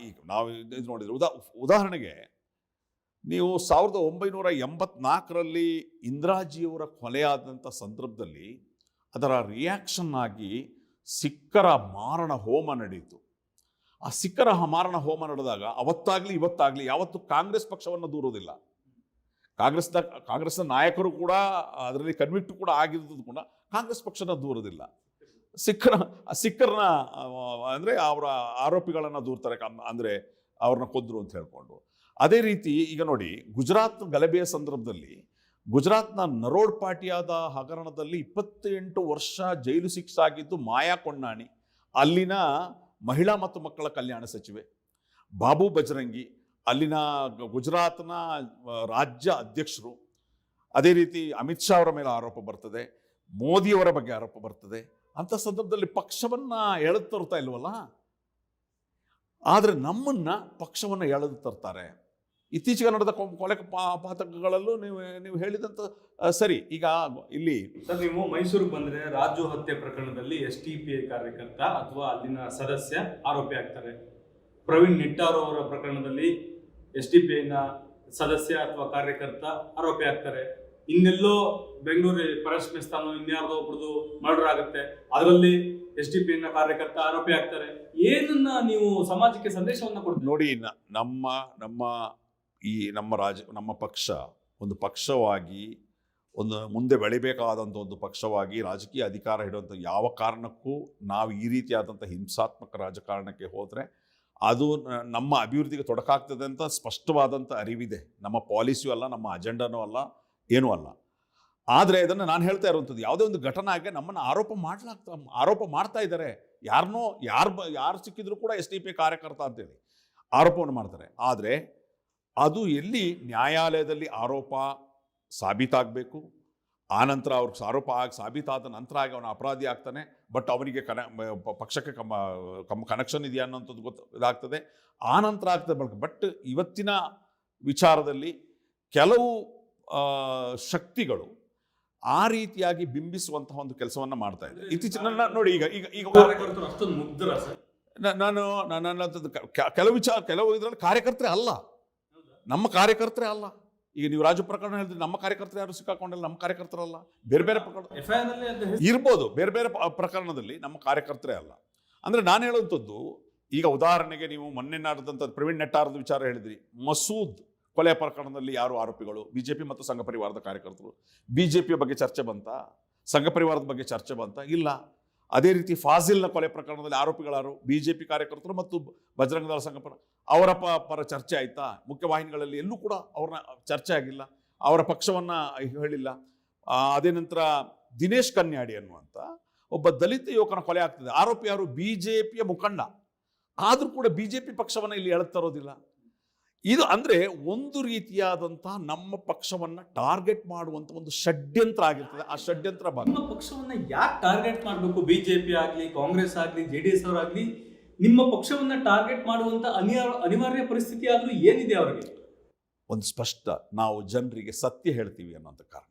ನಾವು ಇದು ನೋಡಿದ್ರೆ ಉದಾಹರಣೆಗೆ ನೀವು 1984ರಲ್ಲಿ ಇಂದಿರಾಜಿಯವರ ಕೊಲೆಯಾದಂಥ ಸಂದರ್ಭದಲ್ಲಿ ಅದರ ರಿಯಾಕ್ಷನ್ ಆಗಿ ಸಿಖ್ಖರ ಮಾರಣ ಹೋಮ ನಡೆಯಿತು. ಆ ಸಿಖ್ಖರ ಮಾರಣ ಹೋಮ ನಡೆದಾಗ ಅವತ್ತಾಗ್ಲಿ ಇವತ್ತಾಗ್ಲಿ ಯಾವತ್ತೂ ಕಾಂಗ್ರೆಸ್ ಪಕ್ಷವನ್ನು ದೂರೋದಿಲ್ಲ. ಕಾಂಗ್ರೆಸ್ನ ನಾಯಕರು ಕೂಡ ಅದರಲ್ಲಿ ಕನ್ವಿಕ್ಟ್ ಕೂಡ ಆಗಿರೋದು ಕೂಡ ಕಾಂಗ್ರೆಸ್ ಪಕ್ಷನ ದೂರೋದಿಲ್ಲ. ಸಿಖ್ಖರನ್ನ ಅಂದರೆ ಅವರ ಆರೋಪಿಗಳನ್ನು ದೂರ್ತಾರೆ, ಅಂದರೆ ಅವ್ರನ್ನ ಕೊಂದ್ರು ಅಂತ ಹೇಳ್ಕೊಂಡು. ಅದೇ ರೀತಿ ಈಗ ನೋಡಿ, ಗುಜರಾತ್ ಗಲಭೆಯ ಸಂದರ್ಭದಲ್ಲಿ ಗುಜರಾತ್ನ ನರೋಡ್ ಪಾಟಿಯಾದ ಹಗರಣದಲ್ಲಿ 28 ವರ್ಷ ಜೈಲು ಶಿಕ್ಷೆ ಆಗಿದ್ದು ಮಾಯಾ ಕೊಂಡಾಣಿ, ಅಲ್ಲಿನ ಮಹಿಳಾ ಮತ್ತು ಮಕ್ಕಳ ಕಲ್ಯಾಣ ಸಚಿವೆ. ಬಾಬು ಬಜರಂಗಿ, ಅಲ್ಲಿನ ಗುಜರಾತ್ನ ರಾಜ್ಯ ಅಧ್ಯಕ್ಷರು. ಅದೇ ರೀತಿ ಅಮಿತ್ ಶಾ ಅವರ ಮೇಲೆ ಆರೋಪ ಬರ್ತದೆ, ಮೋದಿಯವರ ಬಗ್ಗೆ ಆರೋಪ ಬರ್ತದೆ. ಅಂಥ ಸಂದರ್ಭದಲ್ಲಿ ಪಕ್ಷವನ್ನು ಎಳೆದು ತರ್ತಾ ಇಲ್ವಲ್ಲ, ಆದರೆ ನಮ್ಮನ್ನ ಪಕ್ಷವನ್ನು ಎಳೆದು ತರ್ತಾರೆ. ಇತ್ತೀಚೆಗೆ ನಡೆದ ಕೊಲೆ ಪಾತಕಗಳಲ್ಲೂ ನೀವು ಹೇಳಿದಂಥ ಸರಿ. ಈಗ ಇಲ್ಲಿ
ಸರ್, ನೀವು ಮೈಸೂರಿಗೆ ಬಂದರೆ ರಾಜು ಹತ್ಯೆ ಪ್ರಕರಣದಲ್ಲಿ SDPI ಕಾರ್ಯಕರ್ತ ಅಥವಾ ಅಲ್ಲಿನ ಸದಸ್ಯ ಆರೋಪಿ ಆಗ್ತಾರೆ. ಪ್ರವೀಣ್ ನಿಟ್ಟಾರ್ ಅವರ ಪ್ರಕರಣದಲ್ಲಿ SDPIನ ಸದಸ್ಯ ಅಥವಾ ಕಾರ್ಯಕರ್ತ ಆರೋಪಿ ಆಗ್ತಾರೆ. ಇನ್ನೆಲ್ಲೋ ಬೆಂಗಳೂರು ಪರಶ್ ಮೆಸ್ತಾನೋ ಇನ್ಯಾರ್ದೋ ಒಬ್ರದ್ದು ಮರ್ಡರ್ ಆಗುತ್ತೆ, ಅದರಲ್ಲಿ SDPIನ ಕಾರ್ಯಕರ್ತ ಆರೋಪಿ ಆಗ್ತಾರೆ. ಏನನ್ನ ನೀವು ಸಮಾಜಕ್ಕೆ ಸಂದೇಶವನ್ನ ಕೊಡ್ತೀವಿ?
ನೋಡಿ, ನಮ್ಮ ಪಕ್ಷ ಒಂದು ಪಕ್ಷವಾಗಿ ಒಂದು ಮುಂದೆ ಬೆಳಿಬೇಕಾದಂಥ ಒಂದು ಪಕ್ಷವಾಗಿ ರಾಜಕೀಯ ಅಧಿಕಾರ ಹಿಡುವಂಥ ಯಾವ ಕಾರಣಕ್ಕೂ ನಾವು ಈ ರೀತಿಯಾದಂಥ ಹಿಂಸಾತ್ಮಕ ರಾಜಕಾರಣಕ್ಕೆ ಹೋದರೆ ಅದು ನಮ್ಮ ಅಭಿವೃದ್ಧಿಗೆ ತೊಡಕಾಗ್ತದೆ ಅಂತ ಸ್ಪಷ್ಟವಾದಂಥ ಅರಿವಿದೆ. ನಮ್ಮ ಪಾಲಿಸಿಯೂ ಅಲ್ಲ, ನಮ್ಮ ಅಜೆಂಡನೂ ಅಲ್ಲ, ಏನೂ ಅಲ್ಲ. ಆದರೆ ಇದನ್ನು ನಾನು ಹೇಳ್ತಾ ಇರುವಂಥದ್ದು, ಯಾವುದೇ ಒಂದು ಘಟನೆಗೆ ನಮ್ಮನ್ನು ಆರೋಪ ಮಾಡ್ತಾ ಇದ್ದಾರೆ. ಯಾರು ಸಿಕ್ಕಿದ್ರು ಕೂಡ SDPI ಕಾರ್ಯಕರ್ತ ಅಂತೇಳಿ ಆರೋಪವನ್ನು ಮಾಡ್ತಾರೆ. ಆದರೆ ಅದು ಎಲ್ಲಿ ನ್ಯಾಯಾಲಯದಲ್ಲಿ ಆರೋಪ ಸಾಬೀತಾಗಬೇಕು, ಆನಂತರ ಅವ್ರಿಗೆ ಆರೋಪ ಸಾಬೀತಾದ ನಂತರ ಆಗಿ ಅವನ ಅಪರಾಧಿ ಆಗ್ತಾನೆ. ಬಟ್ ಅವನಿಗೆ ಪಕ್ಷಕ್ಕೆ ಕನೆಕ್ಷನ್ ಇದೆಯಾ ಅನ್ನೋಂಥದ್ದು ಇದಾಗ್ತದೆ, ಆನಂತರ ಆಗ್ತದೆ. ಬಟ್ ಇವತ್ತಿನ ವಿಚಾರದಲ್ಲಿ ಕೆಲವು ಶಕ್ತಿಗಳು ಆ ರೀತಿಯಾಗಿ ಬಿಂಬಿಸುವಂತಹ ಒಂದು ಕೆಲಸವನ್ನ ಮಾಡ್ತಾ ಇದೆ. ಇತ್ತೀಚಿನ ನೋಡಿ, ಈಗ ಕೆಲವು ಇದರಲ್ಲಿ ಕಾರ್ಯಕರ್ತರೇ ಅಲ್ಲ, ನಮ್ಮ ಕಾರ್ಯಕರ್ತರೇ ಅಲ್ಲ. ಈಗ ನೀವು ರಾಜು ಪ್ರಕರಣ ಹೇಳಿದ್ರೆ ನಮ್ಮ ಕಾರ್ಯಕರ್ತರು ಯಾರು ಸಿಕ್ಕಾಕೊಂಡಿಲ್ಲ, ನಮ್ಮ ಕಾರ್ಯಕರ್ತರಲ್ಲ. ಬೇರೆ ಬೇರೆ ಪ್ರಕರಣ ಇರ್ಬೋದು, ಬೇರೆ ಬೇರೆ ಪ್ರಕರಣದಲ್ಲಿ ನಮ್ಮ ಕಾರ್ಯಕರ್ತರೇ ಅಲ್ಲ. ಅಂದ್ರೆ ನಾನು ಹೇಳುವಂಥದ್ದು, ಈಗ ಉದಾಹರಣೆಗೆ ನೀವು ಮೊನ್ನೆ ನಡೆದಂಥ ಪ್ರವೀಣ್ ನೆಟ್ಟಾರದ ವಿಚಾರ ಹೇಳಿದ್ರಿ. ಮಸೂದ್ ಕೊಲೆ ಪ್ರಕರಣದಲ್ಲಿ ಯಾರು ಆರೋಪಿಗಳು? BJP ಮತ್ತು ಸಂಘ ಪರಿವಾರದ ಕಾರ್ಯಕರ್ತರು. BJPಯ ಬಗ್ಗೆ ಚರ್ಚೆ ಬಂತ? ಸಂಘ ಪರಿವಾರದ ಬಗ್ಗೆ ಚರ್ಚೆ ಬಂತ? ಇಲ್ಲ. ಅದೇ ರೀತಿ ಫಾಜಿಲ್ನ ಕೊಲೆ ಪ್ರಕರಣದಲ್ಲಿ ಆರೋಪಿಗಳಾರು BJP ಕಾರ್ಯಕರ್ತರು ಮತ್ತು ಬಜರಂಗ ದಳ ಸಂಘ ಅವರ ಪರ ಚರ್ಚೆ ಆಯ್ತಾ? ಮುಖ್ಯವಾಹಿನಿಗಳಲ್ಲಿ ಎಲ್ಲೂ ಕೂಡ ಅವ್ರನ್ನ ಚರ್ಚೆ ಆಗಿಲ್ಲ, ಅವರ ಪಕ್ಷವನ್ನ ಹೇಳಿಲ್ಲ. ಅದೇ ನಂತರ ದಿನೇಶ್ ಕನ್ಯಾಡಿ ಅನ್ನುವಂಥ ಒಬ್ಬ ದಲಿತ ಯುವಕನ ಕೊಲೆ ಆಗ್ತದೆ. ಆರೋಪಿ ಯಾರು? BJPಯ ಮುಖಂಡ. ಆದ್ರೂ ಕೂಡ BJP ಪಕ್ಷವನ್ನ ಇಲ್ಲಿ ಹೇಳ್ತಾ ಇರೋದಿಲ್ಲ. ಇದು ಅಂದ್ರೆ ಒಂದು ರೀತಿಯಾದಂತಹ ನಮ್ಮ ಪಕ್ಷವನ್ನ ಟಾರ್ಗೆಟ್ ಮಾಡುವಂತ ಒಂದು ಷಡ್ಯಂತ್ರ ಆಗಿರ್ತದೆ. ಆ ಷಡ್ಯಂತ್ರ ಭಾಗ
ನಿಮ್ಮ ಪಕ್ಷವನ್ನ ಯಾಕೆ ಟಾರ್ಗೆಟ್ ಮಾಡಬೇಕು? ಬಿಜೆಪಿ ಆಗ್ಲಿ, ಕಾಂಗ್ರೆಸ್ ಆಗ್ಲಿ, JDS ಅವರಾಗ್ಲಿ ನಿಮ್ಮ ಪಕ್ಷವನ್ನ ಟಾರ್ಗೆಟ್ ಮಾಡುವಂತ ಅನಿವಾರ್ಯ ಪರಿಸ್ಥಿತಿ ಆದ್ರೂ ಏನಿದೆ ಅವರಿಗೆ?
ಒಂದು ಸ್ಪಷ್ಟ, ನಾವು ಜನರಿಗೆ ಸತ್ಯ ಹೇಳ್ತೀವಿ ಅನ್ನೋಂಥ ಕಾರಣ.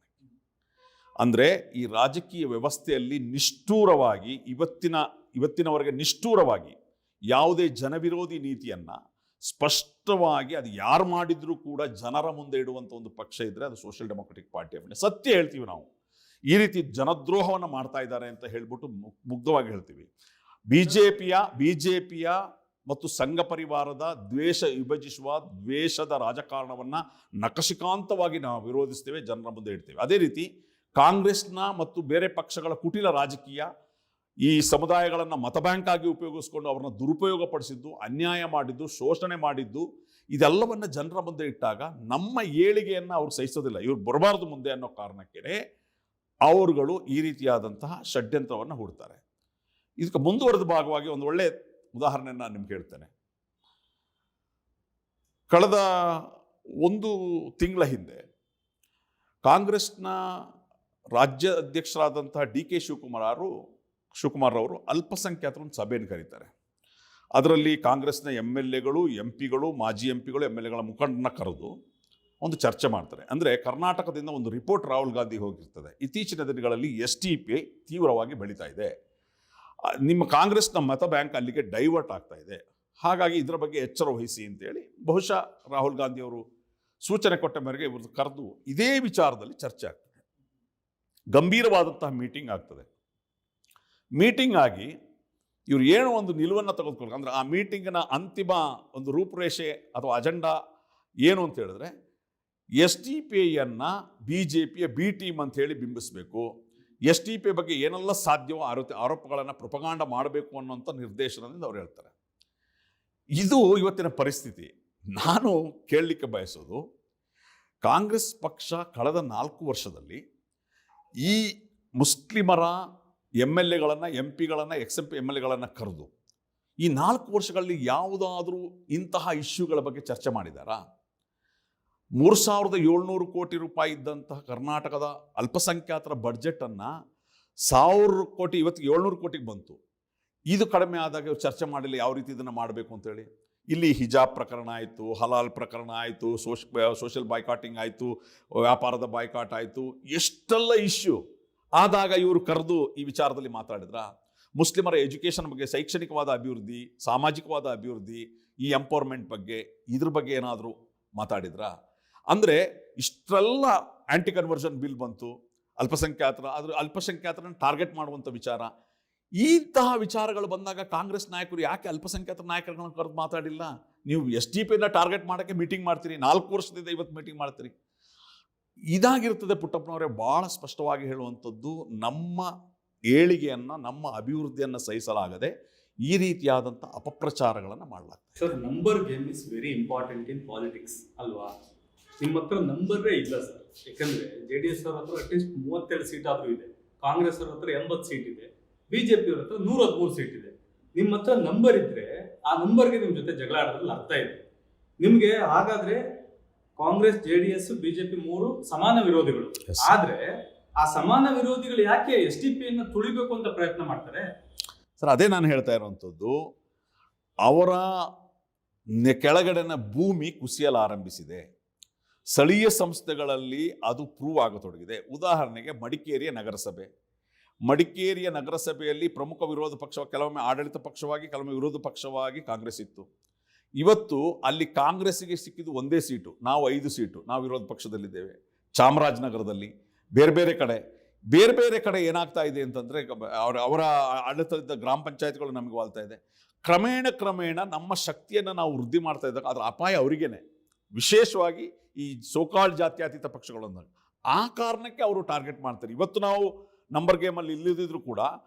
ಅಂದ್ರೆ ಈ ರಾಜಕೀಯ ವ್ಯವಸ್ಥೆಯಲ್ಲಿ ನಿಷ್ಠೂರವಾಗಿ ಇವತ್ತಿನವರೆಗೆ ನಿಷ್ಠೂರವಾಗಿ ಯಾವುದೇ ಜನವಿರೋಧಿ ನೀತಿಯನ್ನ ಸ್ಪಷ್ಟವಾಗಿ ಅದು ಯಾರು ಮಾಡಿದ್ರೂ ಕೂಡ ಜನರ ಮುಂದೆ ಇಡುವಂಥ ಒಂದು ಪಕ್ಷ ಇದ್ರೆ ಅದು social democratic party of India. ಸತ್ಯ ಹೇಳ್ತೀವಿ ನಾವು. ಈ ರೀತಿ ಜನದ್ರೋಹವನ್ನು ಮಾಡ್ತಾ ಇದ್ದಾರೆ ಅಂತ ಹೇಳ್ಬಿಟ್ಟು ಮುಗ್ಧವಾಗಿ ಹೇಳ್ತೀವಿ. ಬಿಜೆಪಿಯ ಮತ್ತು ಸಂಘ ಪರಿವಾರದ ವಿಭಜಿಸುವ ದ್ವೇಷದ ರಾಜಕಾರಣವನ್ನ ನಖಶಿಕಾಂತವಾಗಿ ನಾವು ವಿರೋಧಿಸ್ತೇವೆ, ಜನರ ಮುಂದೆ ಇಡ್ತೇವೆ. ಅದೇ ರೀತಿ ಕಾಂಗ್ರೆಸ್ನ ಮತ್ತು ಬೇರೆ ಪಕ್ಷಗಳ ಕುಟಿಲ ರಾಜಕೀಯ ಈ ಸಮುದಾಯಗಳನ್ನು ಮತ ಬ್ಯಾಂಕ್ ಆಗಿ ಉಪಯೋಗಿಸ್ಕೊಂಡು ಅವ್ರನ್ನ ದುರುಪಯೋಗ ಪಡಿಸಿದ್ದು, ಅನ್ಯಾಯ ಮಾಡಿದ್ದು, ಶೋಷಣೆ ಮಾಡಿದ್ದು, ಇದೆಲ್ಲವನ್ನ ಜನರ ಮುಂದೆ ಇಟ್ಟಾಗ ನಮ್ಮ ಏಳಿಗೆಯನ್ನು ಅವ್ರು ಸಹಿಸೋದಿಲ್ಲ. ಇವ್ರು ಬರಬಾರ್ದು ಮುಂದೆ ಅನ್ನೋ ಕಾರಣಕ್ಕೆ ಅವರುಗಳು ಈ ರೀತಿಯಾದಂತಹ ಷಡ್ಯಂತ್ರವನ್ನು ಹೂಡ್ತಾರೆ. ಇದಕ್ಕೆ ಮುಂದುವರೆದ ಭಾಗವಾಗಿ ಒಂದು ಒಳ್ಳೆ ಉದಾಹರಣೆಯನ್ನು ನಾನು ನಿಮ್ಗೆ ಹೇಳ್ತೇನೆ. ಕಳೆದ 1 ತಿಂಗಳ ಹಿಂದೆ ಕಾಂಗ್ರೆಸ್ನ ರಾಜ್ಯ ಅಧ್ಯಕ್ಷರಾದಂತಹ DK ಶಿವಕುಮಾರ್ ಅವರು ಅಲ್ಪಸಂಖ್ಯಾತರ ಒಂದು ಸಭೆಯನ್ನು ಕರೀತಾರೆ. ಅದರಲ್ಲಿ ಕಾಂಗ್ರೆಸ್ನ MLAಗಳು, MP ಗಳು, ಮಾಜಿ MP ಗಳು, MLAಗಳ ಮುಖಂಡರನ್ನ ಕರೆದು ಒಂದು ಚರ್ಚೆ ಮಾಡ್ತಾರೆ. ಅಂದರೆ ಕರ್ನಾಟಕದಿಂದ ಒಂದು ರಿಪೋರ್ಟ್ ರಾಹುಲ್ ಗಾಂಧಿ ಹೋಗಿರ್ತದೆ. ಇತ್ತೀಚಿನ ದಿನಗಳಲ್ಲಿ STP ತೀವ್ರವಾಗಿ ಬೆಳೀತಾ ಇದೆ, ನಿಮ್ಮ ಕಾಂಗ್ರೆಸ್ನ ಮತ ಬ್ಯಾಂಕ್ ಅಲ್ಲಿಗೆ ಡೈವರ್ಟ್ ಆಗ್ತಾ ಇದೆ, ಹಾಗಾಗಿ ಇದರ ಬಗ್ಗೆ ಎಚ್ಚರ ವಹಿಸಿ ಅಂತೇಳಿ ಬಹುಶಃ ರಾಹುಲ್ ಗಾಂಧಿ ಅವರು ಸೂಚನೆ ಕೊಟ್ಟ ಮೇರೆಗೆ ಇವ್ರದ್ದು ಕರೆದು ಇದೇ ವಿಚಾರದಲ್ಲಿ ಚರ್ಚೆ ಆಗ್ತದೆ. ಗಂಭೀರವಾದಂತಹ ಮೀಟಿಂಗ್ ಆಗ್ತದೆ. ಮೀಟಿಂಗ್ ಆಗಿ ಇವರು ಏನೋ ಒಂದು ನಿಲುವನ್ನು ತೆಗೆದುಕೊಳ್ಳಿ, ಅಂದರೆ ಆ ಮೀಟಿಂಗಿನ ಅಂತಿಮ ಒಂದು ರೂಪುರೇಷೆ ಅಥವಾ ಅಜೆಂಡಾ ಏನು ಅಂತ ಹೇಳಿದ್ರೆ STPಯನ್ನು BJPಯ B ಟೀಮ್ ಅಂತ ಹೇಳಿ ಬಿಂಬಿಸಬೇಕು, STP ಬಗ್ಗೆ ಏನೆಲ್ಲ ಸಾಧ್ಯವೋ ಆರೋಪಗಳನ್ನು ಪ್ರೊಪಗಾಂಡ ಮಾಡಬೇಕು ಅನ್ನೋಂಥ ನಿರ್ದೇಶನದಿಂದ ಅವ್ರು ಹೇಳ್ತಾರೆ. ಇದು ಇವತ್ತಿನ ಪರಿಸ್ಥಿತಿ. ನಾನು ಕೇಳಲಿಕ್ಕೆ ಬಯಸೋದು, ಕಾಂಗ್ರೆಸ್ ಪಕ್ಷ ಕಳೆದ 4 ವರ್ಷದಲ್ಲಿ ಈ ಮುಸ್ಲಿಮರ MLAಗಳನ್ನು, MP ಗಳನ್ನು, ex-MP MLAಗಳನ್ನು ಕರೆದು ಈ 4 ವರ್ಷಗಳಲ್ಲಿ ಯಾವುದಾದ್ರೂ ಇಂತಹ ಇಶ್ಯೂಗಳ ಬಗ್ಗೆ ಚರ್ಚೆ ಮಾಡಿದಾರಾ? 3,700 ಕೋಟಿ ರೂಪಾಯಿ ಇದ್ದಂತಹ ಕರ್ನಾಟಕದ ಅಲ್ಪಸಂಖ್ಯಾತರ ಬಡ್ಜೆಟನ್ನು 1,000 ಕೋಟಿ ಇವತ್ತಿಗೆ 700 ಕೋಟಿಗೆ ಬಂತು. ಇದು ಕಡಿಮೆ ಆದಾಗ ಚರ್ಚೆ ಮಾಡಿಲ್ಲ ಯಾವ ರೀತಿ ಇದನ್ನು ಮಾಡಬೇಕು ಅಂತೇಳಿ. ಇಲ್ಲಿ ಹಿಜಾಬ್ ಪ್ರಕರಣ ಆಯಿತು, ಹಲಾಲ್ ಪ್ರಕರಣ ಆಯಿತು, ಸೋಷಿಯಲ್ ಬಾಯ್ಕಾಟಿಂಗ್ ಆಯಿತು, ವ್ಯಾಪಾರದ ಬಾಯ್ಕಾಟ್ ಆಯಿತು, ಎಷ್ಟೆಲ್ಲ ಇಶ್ಯೂ ಆದಾಗ ಇವರು ಕರೆದು ಈ ವಿಚಾರದಲ್ಲಿ ಮಾತಾಡಿದ್ರ? ಮುಸ್ಲಿಮರ ಎಜುಕೇಷನ್ ಬಗ್ಗೆ, ಶೈಕ್ಷಣಿಕವಾದ ಅಭಿವೃದ್ಧಿ, ಸಾಮಾಜಿಕವಾದ ಅಭಿವೃದ್ಧಿ, ಈ ಎಂಪವರ್ಮೆಂಟ್ ಬಗ್ಗೆ, ಇದ್ರ ಬಗ್ಗೆ ಏನಾದರೂ ಮಾತಾಡಿದ್ರ? ಅಂದರೆ ಇಷ್ಟೆಲ್ಲ ಆಂಟಿ ಕನ್ವರ್ಷನ್ ಬಿಲ್ ಬಂತು, ಅಲ್ಪಸಂಖ್ಯಾತರನ್ನು ಟಾರ್ಗೆಟ್ ಮಾಡುವಂಥ ವಿಚಾರ. ಇಂತಹ ವಿಚಾರಗಳು ಬಂದಾಗ ಕಾಂಗ್ರೆಸ್ ನಾಯಕರು ಯಾಕೆ ಅಲ್ಪಸಂಖ್ಯಾತರ ನಾಯಕರುಗಳನ್ನ ಕರೆದು ಮಾತಾಡಿಲ್ಲ? ನೀವು STPನ ಟಾರ್ಗೆಟ್ ಮಾಡೋಕ್ಕೆ ಮೀಟಿಂಗ್ ಮಾಡ್ತೀರಿ, 4 ವರ್ಷದಿಂದ ಇವತ್ತು ಮೀಟಿಂಗ್ ಮಾಡ್ತೀರಿ. ಇದಾಗಿರ್ತದೆ ಪುಟ್ಟಪ್ಪನವರೇ. ಭಾಳ ಸ್ಪಷ್ಟವಾಗಿ ಹೇಳುವಂಥದ್ದು, ನಮ್ಮ ಏಳಿಗೆಯನ್ನು, ನಮ್ಮ ಅಭಿವೃದ್ಧಿಯನ್ನು ಸಹಿಸಲಾಗದೆ ಈ ರೀತಿಯಾದಂಥ ಅಪಪ್ರಚಾರಗಳನ್ನು ಮಾಡಲಾಗ್ತದೆ.
Sir, number game is very important in politics ಅಲ್ವಾ? ನಿಮ್ಮ ಹತ್ರ ನಂಬರೇ ಇಲ್ಲ ಸರ್. ಯಾಕಂದ್ರೆ JDS ಅವ್ರ ಹತ್ರ ಅಟ್ಲೀಸ್ಟ್ 32 ಸೀಟ್ ಆದ್ರೂ ಇದೆ, ಕಾಂಗ್ರೆಸ್ ಅವ್ರ ಹತ್ರ 80 ಸೀಟ್ ಇದೆ, BJP ಅವ್ರ ಹತ್ರ 113 ಸೀಟ್ ಇದೆ. ನಿಮ್ಮ ಹತ್ರ ನಂಬರ್ ಇದ್ರೆ ಆ ನಂಬರ್ಗೆ ನಿಮ್ಮ ಜೊತೆ ಜಗಳ ಆಡೋದ್ರಲ್ಲಿ ಅರ್ಥ ಇದೆ ನಿಮ್ಗೆ. ಹಾಗಾದ್ರೆ ಕಾಂಗ್ರೆಸ್, JDS, BJP 3 ಸಮಾನ ವಿರೋಧಿಗಳು. ಆದ್ರೆ ಆ ಸಮಾನ ವಿರೋಧಿಗಳು ಯಾಕೆ STPಯನ್ನು ತುಳಿಬೇಕು ಅಂತ ಪ್ರಯತ್ನ ಮಾಡ್ತಾರೆ?
ಸರ್, ಅದೇ ನಾನು ಹೇಳ್ತಾ ಇರುವಂಥದ್ದು. ಅವರ ಕೆಳಗಡೆನ ಭೂಮಿ ಕುಸಿಯಲಾರಂಭಿಸಿದೆ. ಸ್ಥಳೀಯ ಸಂಸ್ಥೆಗಳಲ್ಲಿ ಅದು ಪ್ರೂವ್ ಆಗತೊಡಗಿದೆ. ಉದಾಹರಣೆಗೆ ಮಡಿಕೇರಿಯ ನಗರಸಭೆಯಲ್ಲಿ ಪ್ರಮುಖ ವಿರೋಧ ಪಕ್ಷ, ಕೆಲವೊಮ್ಮೆ ಆಡಳಿತ ಪಕ್ಷವಾಗಿ, ಕೆಲವೊಮ್ಮೆ ವಿರೋಧ ಪಕ್ಷವಾಗಿ ಕಾಂಗ್ರೆಸ್ ಇತ್ತು. ಇವತ್ತು ಅಲ್ಲಿ ಕಾಂಗ್ರೆಸ್ಸಿಗೆ ಸಿಕ್ಕಿದ್ದು 1 ಸೀಟು, ನಾವು 5 ಸೀಟು, ನಾವು ವಿರೋಧ ಪಕ್ಷದಲ್ಲಿದ್ದೇವೆ. ಚಾಮರಾಜನಗರದಲ್ಲಿ ಬೇರೆ ಬೇರೆ ಕಡೆ ಏನಾಗ್ತಾ ಇದೆ ಅಂತಂದರೆ, ಅವರ ಆಡಳಿತದ ಗ್ರಾಮ ಪಂಚಾಯತ್ಗಳು ನಮಗೆ ವಾಲ್ತಾ ಇದೆ. ಕ್ರಮೇಣ ನಮ್ಮ ಶಕ್ತಿಯನ್ನು ನಾವು ವೃದ್ಧಿ ಮಾಡ್ತಾ ಇದ್ದಾಗ ಅದರ ಅಪಾಯ ಅವರಿಗೇನೆ, ವಿಶೇಷವಾಗಿ ಈ ಸೋಕಾಲ್ಡ್ ಜಾತ್ಯತೀತ ಪಕ್ಷಗಳನ್ನು. ಆ ಕಾರಣಕ್ಕೆ ಅವರು ಟಾರ್ಗೆಟ್ ಮಾಡ್ತಾರೆ. ಇವತ್ತು ನಾವು ನಂಬರ್ ಗೇಮಲ್ಲಿ ಇಲ್ಲದಿದ್ರು ಕೂಡ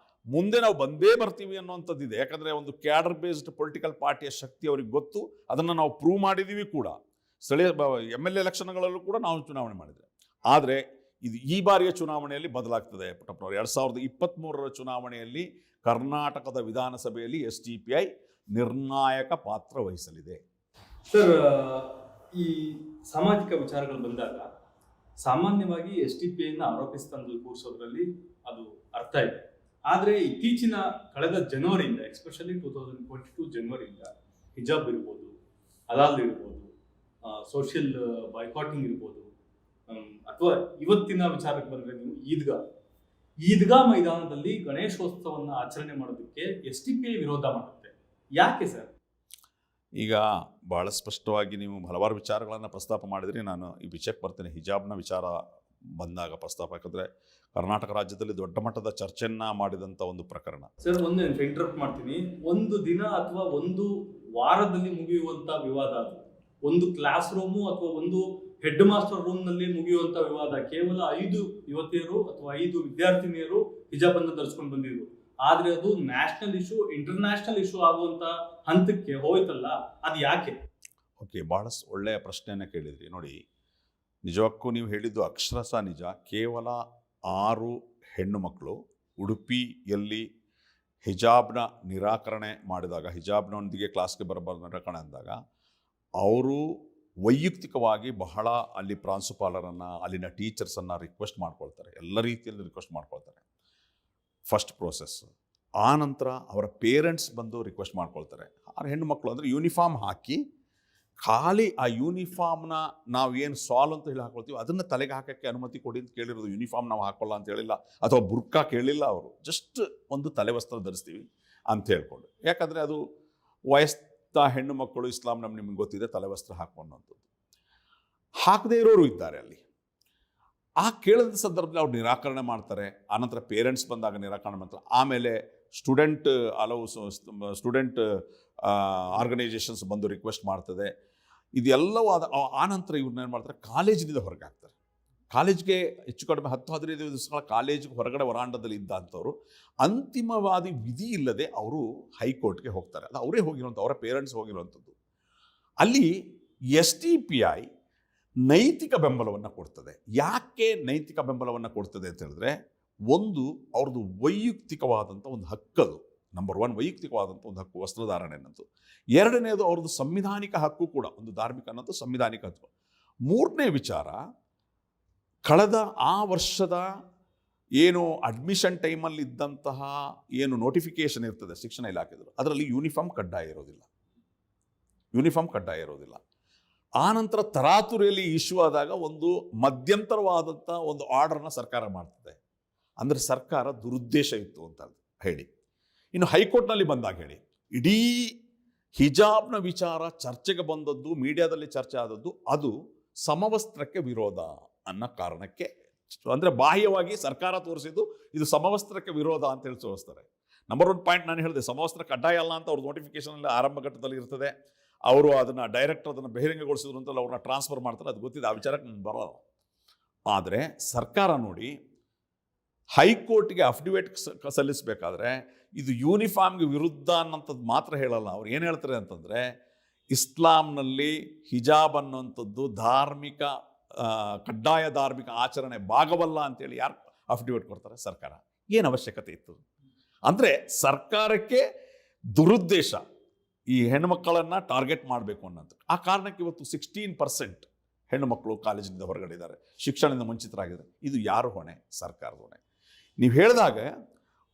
ಮುಂದೆ ನಾವು ಬಂದೇ ಬರ್ತೀವಿ ಅನ್ನೋಂಥದ್ದಿದೆ. ಯಾಕಂದರೆ ಒಂದು ಕ್ಯಾಡರ್ ಬೇಸ್ಡ್ ಪೊಲಿಟಿಕಲ್ ಪಾರ್ಟಿಯ ಶಕ್ತಿ ಅವ್ರಿಗೆ ಗೊತ್ತು, ಅದನ್ನು ನಾವು ಪ್ರೂವ್ ಮಾಡಿದ್ದೀವಿ ಕೂಡ. ಸ್ಥಳೀಯ MLA ಎಲೆಕ್ಷನ್ಗಳಲ್ಲೂ ಕೂಡ ನಾವು ಚುನಾವಣೆ ಮಾಡಿದರೆ. ಆದರೆ ಇದು ಈ ಬಾರಿಯ ಚುನಾವಣೆಯಲ್ಲಿ ಬದಲಾಗ್ತದೆ ಪುಟ್ಟಪ್ಪನವರು. 2023 ಚುನಾವಣೆಯಲ್ಲಿ ಕರ್ನಾಟಕದ ವಿಧಾನಸಭೆಯಲ್ಲಿ SDPI ನಿರ್ಣಾಯಕ ಪಾತ್ರ ವಹಿಸಲಿದೆ.
ಸರ್, ಈ ಸಾಮಾಜಿಕ ವಿಚಾರಗಳು ಬಂದಾಗ ಸಾಮಾನ್ಯವಾಗಿ SDPIನ ಆರೋಪಿ ಸ್ಥಾನದಲ್ಲಿ ಕೂರಿಸೋದ್ರಲ್ಲಿ ಅದು ಅರ್ಥ ಇದೆ. ಆದರೆ ಇತ್ತೀಚಿನ ಕಳೆದ ಜನವರಿಯಿಂದ, ಎಸ್ಪೆಷಲಿ 2022 ಜನವರಿಯಿಂದ ಹಿಜಾಬ್ ಇರ್ಬೋದು, ಹಲಾಲ್ ಇರ್ಬೋದು, ಸೋಷಿಯಲ್ ಬಾಯ್ಕಾಟಿಂಗ್ ಇರ್ಬೋದು, ಅಥವಾ ಇವತ್ತಿನ ವಿಚಾರಕ್ಕೆ ಬಂದರೆ ನೀವು ಈದ್ಗಾ ಮೈದಾನದಲ್ಲಿ ಗಣೇಶೋತ್ಸವವನ್ನು ಆಚರಣೆ ಮಾಡೋದಕ್ಕೆ SDPI ವಿರೋಧ ಮಾಡುತ್ತೆ. ಯಾಕೆ ಸರ್?
ಈಗ ಭಾಳ ಸ್ಪಷ್ಟವಾಗಿ ನೀವು ಹಲವಾರು ವಿಚಾರಗಳನ್ನು ಪ್ರಸ್ತಾಪ ಮಾಡಿದರೆ ನಾನು ಈ ವಿಷಯಕ್ಕೆ ಬರ್ತೇನೆ. ಹಿಜಾಬ್ನ ವಿಚಾರ ಬಂದಾಗ ಪ್ರಸ್ತಾಪ, ಯಾಕಂದರೆ ಕರ್ನಾಟಕ ರಾಜ್ಯದಲ್ಲಿ ದೊಡ್ಡ ಮಟ್ಟದ ಚರ್ಚೆಯನ್ನು ಮಾಡಿದಂಥ ಒಂದು ಪ್ರಕರಣ.
ಸರ್, ಒಂದು ಇಂಟರಪ್ಟ್ ಮಾಡ್ತೀನಿ. ಒಂದು ದಿನ ಅಥವಾ ಒಂದು ವಾರದಲ್ಲಿ ಮುಗಿಯುವಂಥ ವಿವಾದ ಅದು. ಒಂದು ಕ್ಲಾಸ್ ರೂಮು ಅಥವಾ ಒಂದು ಹೆಡ್ ಮಾಸ್ಟರ್ ರೂಮ್ನಲ್ಲಿ ಮುಗಿಯುವಂಥ ವಿವಾದ. ಕೇವಲ 5 ಯುವತಿಯರು ಅಥವಾ 5 ವಿದ್ಯಾರ್ಥಿನಿಯರು ಹಿಜಾಬ್ ಅನ್ನು ಧರಿಸ್ಕೊಂಡು ಬಂದಿದ್ರು. ಆದ್ರೆ ಅದು ನ್ಯಾಷನಲ್ ಇಶ್ಯೂ, ಇಂಟರ್ನ್ಯಾಷನಲ್ ಇಶ್ಯೂ ಆಗುವಂತ ಹಂತಕ್ಕೆ ಹೋಯ್ತಲ್ಲ, ಅದು ಯಾಕೆ?
ಓಕೆ, ಭಾಳ ಒಳ್ಳೆಯ ಪ್ರಶ್ನೆಯನ್ನು ಕೇಳಿದ್ರಿ. ನೋಡಿ, ನಿಜಕ್ಕೂ ನೀವು ಹೇಳಿದ್ದು ಅಕ್ಷರಶಃ ನಿಜ. ಕೇವಲ 6 ಹೆಣ್ಣು ಮಕ್ಕಳು ಉಡುಪಿಯಲ್ಲಿ ಹಿಜಾಬ್ನ ನಿರಾಕರಣೆ ಮಾಡಿದಾಗ, ಹಿಜಾಬ್ನೊಂದಿಗೆ ಕ್ಲಾಸ್ಗೆ ಬರಬಾರ್ದು ನಿರಾಕರಣೆ ಅಂದಾಗ, ಅವರು ವೈಯಕ್ತಿಕವಾಗಿ ಬಹಳ ಅಲ್ಲಿ ಪ್ರಾಂಶುಪಾಲರನ್ನು, ಅಲ್ಲಿನ ಟೀಚರ್ಸನ್ನು ರಿಕ್ವೆಸ್ಟ್ ಮಾಡ್ಕೊಳ್ತಾರೆ. ಎಲ್ಲ ರೀತಿಯಲ್ಲಿ ರಿಕ್ವೆಸ್ಟ್ ಮಾಡ್ಕೊಳ್ತಾರೆ. First process. ಆ ನಂತರ ಅವರ ಪೇರೆಂಟ್ಸ್ ಬಂದು ರಿಕ್ವೆಸ್ಟ್ ಮಾಡ್ಕೊಳ್ತಾರೆ. 6 ಹೆಣ್ಣು ಮಕ್ಕಳು ಅಂದರೆ ಯೂನಿಫಾರ್ಮ್ ಹಾಕಿ, ಖಾಲಿ ಆ ಯೂನಿಫಾರ್ಮ್ನ ನಾವೇನು ಸಾಲ್ ಅಂತ ಹೇಳಿ ಹಾಕೊಳ್ತೀವಿ ಅದನ್ನು ತಲೆಗೆ ಹಾಕೋಕ್ಕೆ ಅನುಮತಿ ಕೊಡಿ ಅಂತ ಕೇಳಿರೋದು. ಯೂನಿಫಾರ್ಮ್ ನಾವು ಹಾಕೊಳ್ಳಲ್ಲ ಅಂತ ಹೇಳಿಲ್ಲ, ಅಥವಾ ಬುರ್ಕಾ ಕೇಳಿಲ್ಲ ಅವರು. ಜಸ್ಟ್ ಒಂದು ತಲೆವಸ್ತ್ರ ಧರಿಸ್ತೀವಿ ಅಂತ ಹೇಳ್ಕೊಂಡು. ಯಾಕಂದರೆ ಅದು ವಯಸ್ಸ ಹೆಣ್ಣು ಮಕ್ಕಳು, ಇಸ್ಲಾಂ ನಿಮ್ಗೆ ಗೊತ್ತಿದೆ, ತಲೆವಸ್ತ್ರ ಹಾಕುವಂಥದ್ದು. ಹಾಕದೇ ಇರೋರು ಇದ್ದಾರೆ ಅಲ್ಲಿ. ಆ ಕೇಳಿದ ಸಂದರ್ಭದಲ್ಲಿ ಅವ್ರು ನಿರಾಕರಣೆ ಮಾಡ್ತಾರೆ. ಆನಂತರ ಪೇರೆಂಟ್ಸ್ ಬಂದಾಗ ನಿರಾಕರಣೆ ಮಾಡ್ತಾರೆ. ಆಮೇಲೆ ಸ್ಟೂಡೆಂಟ್ ಆರ್ಗನೈಸೇಷನ್ಸ್ ಬಂದು ರಿಕ್ವೆಸ್ಟ್ ಮಾಡ್ತದೆ. ಇದೆಲ್ಲವೂ ಆನಂತರ ಇವ್ರನ್ನ ಏನು ಮಾಡ್ತಾರೆ, ಕಾಲೇಜಿನಿಂದ ಹೊರಗೆ ಹಾಕ್ತಾರೆ. ಕಾಲೇಜ್ಗೆ ಹೆಚ್ಚು ಕಡಿಮೆ 10-15 ದಿವಸಗಳ ಕಾಲೇಜಿಗೆ ಹೊರಗಡೆ ವರಾಂಡದಲ್ಲಿ ಇದ್ದಂಥವ್ರು ಅಂತಿಮವಾದಿ ವಿಧಿ ಇಲ್ಲದೆ ಅವರು ಹೈಕೋರ್ಟ್ಗೆ ಹೋಗ್ತಾರೆ. ಅದು ಅವರೇ ಹೋಗಿರುವಂಥ, ಅವರ ಪೇರೆಂಟ್ಸ್ ಹೋಗಿರುವಂಥದ್ದು. ಅಲ್ಲಿ SDPI ನೈತಿಕ ಬೆಂಬಲವನ್ನು ಕೊಡ್ತದೆ. ಯಾಕೆ ನೈತಿಕ ಬೆಂಬಲವನ್ನು ಕೊಡ್ತದೆ ಅಂತ ಹೇಳಿದ್ರೆ, ಒಂದು ಅವ್ರದ್ದು ವೈಯಕ್ತಿಕವಾದಂಥ ಒಂದು ಹಕ್ಕದು. ನಂಬರ್ 1 ವೈಯಕ್ತಿಕವಾದಂಥ ಒಂದು ಹಕ್ಕು, ವಸ್ತ್ರಧಾರಣೆ ಅನ್ನೋದು. 2ನೇದು ಅವ್ರದ್ದು ಸಂವಿಧಾನಿಕ ಹಕ್ಕು ಕೂಡ, ಒಂದು ಧಾರ್ಮಿಕ ಅನ್ನೋದು ಸಂವಿಧಾನಿಕ ಹಕ್ಕು. 3ನೇ ವಿಚಾರ, ಕಳೆದ ಆ ವರ್ಷದ ಏನು ಅಡ್ಮಿಷನ್ ಟೈಮಲ್ಲಿ ಇದ್ದಂತಹ ಏನು ನೋಟಿಫಿಕೇಶನ್ ಇರ್ತದೆ ಶಿಕ್ಷಣ ಇಲಾಖೆದು, ಅದರಲ್ಲಿ ಯೂನಿಫಾರ್ಮ್ ಕಡ್ಡಾಯ ಇರೋದಿಲ್ಲ. ಆನಂತರ ತರಾತುರಿಯಲ್ಲಿ ಇಶ್ಯೂ ಆದಾಗ ಒಂದು ಮಧ್ಯಂತರವಾದಂಥ ಒಂದು ಆರ್ಡರ್ನ ಸರ್ಕಾರ ಮಾಡ್ತದೆ. ಅಂದರೆ ಸರ್ಕಾರ ದುರುದ್ದೇಶ ಇತ್ತು ಅಂತ ಹೇಳಿ. ಇನ್ನು ಹೈಕೋರ್ಟ್ನಲ್ಲಿ ಬಂದಾಗ ಹೇಳಿ, ಇಡೀ ಹಿಜಾಬ್ನ ವಿಚಾರ ಚರ್ಚೆಗೆ ಬಂದದ್ದು, ಮೀಡಿಯಾದಲ್ಲಿ ಚರ್ಚೆ ಆದದ್ದು, ಅದು ಸಮವಸ್ತ್ರಕ್ಕೆ ವಿರೋಧ ಅನ್ನೋ ಕಾರಣಕ್ಕೆ. ಅಂದರೆ ಬಾಹ್ಯವಾಗಿ ಸರ್ಕಾರ ತೋರಿಸಿದ್ದು ಇದು ಸಮವಸ್ತ್ರಕ್ಕೆ ವಿರೋಧ ಅಂತ ಹೇಳಿ ತೋರಿಸ್ತಾರೆ. ನಂಬರ್ 1 ಪಾಯಿಂಟ್ ನಾನು ಹೇಳಿದೆ, ಸಮವಸ್ತ್ರ ಕಡ್ಡಾಯ ಅಲ್ಲ ಅಂತ ಅವ್ರ ನೋಟಿಫಿಕೇಶನಲ್ಲಿ ಆರಂಭ ಘಟ್ಟದಲ್ಲಿ ಇರ್ತದೆ. ಅವರು ಅದನ್ನು ಡೈರೆಕ್ಟ್ ಅದನ್ನು ಬಹಿರಂಗಗೊಳಿಸಿದ್ರು ಅಂತಲ್ಲ, ಅವ್ರನ್ನ ಟ್ರಾನ್ಸ್ಫರ್ ಮಾಡ್ತಾರೆ. ಅದು ಗೊತ್ತಿದೆ, ಆ ವಿಚಾರಕ್ಕೆ ನಾನು ಬರೋಲ್ಲ. ಆದರೆ ಸರ್ಕಾರ ನೋಡಿ, ಹೈಕೋರ್ಟ್ಗೆ ಅಫಿಡವಿಟ್ ಸಲ್ಲಿಸಬೇಕಾದ್ರೆ ಇದು ಯೂನಿಫಾರ್ಮ್ಗೆ ವಿರುದ್ಧ ಅನ್ನೋಂಥದ್ದು ಮಾತ್ರ ಹೇಳಲ್ಲ. ಅವ್ರು ಏನು ಹೇಳ್ತಾರೆ ಅಂತಂದರೆ, ಇಸ್ಲಾಂನಲ್ಲಿ ಹಿಜಾಬ್ ಅನ್ನೋಂಥದ್ದು ಕಡ್ಡಾಯ ಧಾರ್ಮಿಕ ಆಚರಣೆ ಭಾಗವಲ್ಲ ಅಂತೇಳಿ ಯಾರು ಅಫಿಡವಿಟ್ ಕೊಡ್ತಾರೆ? ಸರ್ಕಾರ. ಏನು ಅವಶ್ಯಕತೆ ಇತ್ತು? ಅಂದರೆ ಸರ್ಕಾರಕ್ಕೆ ದುರುದ್ದೇಶ ಈ ಹೆಣ್ಣುಮಕ್ಕಳನ್ನು ಟಾರ್ಗೆಟ್ ಮಾಡಬೇಕು ಅನ್ನೋದು. ಆ ಕಾರಣಕ್ಕೆ ಇವತ್ತು 16% ಹೆಣ್ಣುಮಕ್ಕಳು ಕಾಲೇಜಿನಿಂದ ಹೊರಗಡೆ ಇದ್ದಾರೆ, ಶಿಕ್ಷಣದಿಂದ ವಂಚಿತರಾಗಿದ್ದಾರೆ. ಇದು ಯಾರು ಹೊಣೆ? ಸರ್ಕಾರದ ಹೊಣೆ. ನೀವು ಹೇಳಿದಾಗ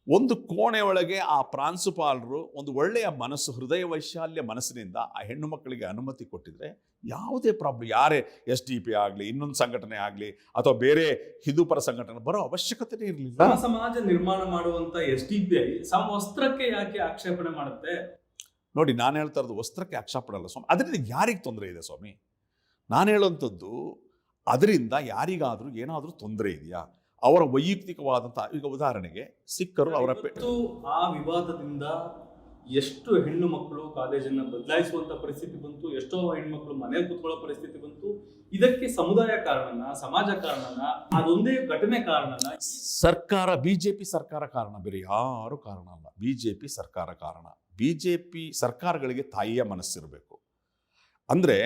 ಒಂದು ಕೋಣೆಯೊಳಗೆ ಆ ಪ್ರಾಂಶುಪಾಲರು ಒಂದು ಒಳ್ಳೆಯ ಮನಸ್ಸು, ಹೃದಯ ವೈಶಾಲ್ಯ ಮನಸ್ಸಿನಿಂದ ಆ ಹೆಣ್ಣು ಮಕ್ಕಳಿಗೆ ಅನುಮತಿ ಕೊಟ್ಟಿದ್ರೆ ಯಾವುದೇ ಪ್ರಾಬ್ಲಮ್, ಯಾರೇ SDPI ಆಗಲಿ, ಇನ್ನೊಂದು ಸಂಘಟನೆ ಆಗಲಿ, ಅಥವಾ ಬೇರೆ ಹಿಂದೂಪರ ಸಂಘಟನೆ ಬರೋ ಅವಶ್ಯಕತೆನೇ ಇರಲಿಲ್ಲ.
ಸಮಾಜ ನಿರ್ಮಾಣ ಮಾಡುವಂತ SDPI ವಸ್ತ್ರಕ್ಕೆ ಯಾಕೆ ಆಕ್ಷೇಪಣೆ ಮಾಡುತ್ತೆ?
ನೋಡಿ, ನಾನು ಹೇಳ್ತಾ ಇರೋದು ವಸ್ತ್ರಕ್ಕೆ ಆಕ್ಷೇಪಣೆ ಅಲ್ಲ ಸ್ವಾಮಿ. ಅದರಿಂದ ಯಾರಿಗೆ ತೊಂದರೆ ಇದೆ ಸ್ವಾಮಿ? ನಾನು ಹೇಳುವಂಥದ್ದು, ಅದರಿಂದ ಯಾರಿಗಾದರೂ ಏನಾದರೂ ತೊಂದರೆ ಇದೆಯಾ? ಅವರ ವೈಯಕ್ತಿಕವಾದಂಥ, ಈಗ ಉದಾಹರಣೆಗೆ ಸಿಕ್ಕರು ಅವರ
ಆ ವಿವಾದದಿಂದ ಎಷ್ಟು ಹೆಣ್ಣು ಮಕ್ಕಳು ಕಾಲೇಜನ್ನ ಬದಲಾಯಿಸುವಂತ ಪರಿಸ್ಥಿತಿ ಬಂತು, ಎಷ್ಟೋ ಹೆಣ್ಮಕ್ಳು ಮನೇಲಿ ಕುತ್ಕೊಳ್ಳೋ ಪರಿಸ್ಥಿತಿ ಬಂತು. ಇದಕ್ಕೆ ಸಮುದಾಯ ಕಾರಣನ, ಸಮಾಜ ಕಾರಣನ, ಅದೊಂದೇ ಘಟನೆ ಕಾರಣನ?
ಸರ್ಕಾರ, ಬಿಜೆಪಿ ಸರ್ಕಾರ ಕಾರಣ, ಬೇರೆ ಯಾರು ಕಾರಣ ಅಲ್ಲ. ಬಿಜೆಪಿ ಸರ್ಕಾರ ಕಾರಣ. ಬಿಜೆಪಿ ಸರ್ಕಾರಗಳಿಗೆ ತಾಯಿಯ ಮನಸ್ಸಿರಬೇಕು. ಅಂದರೆ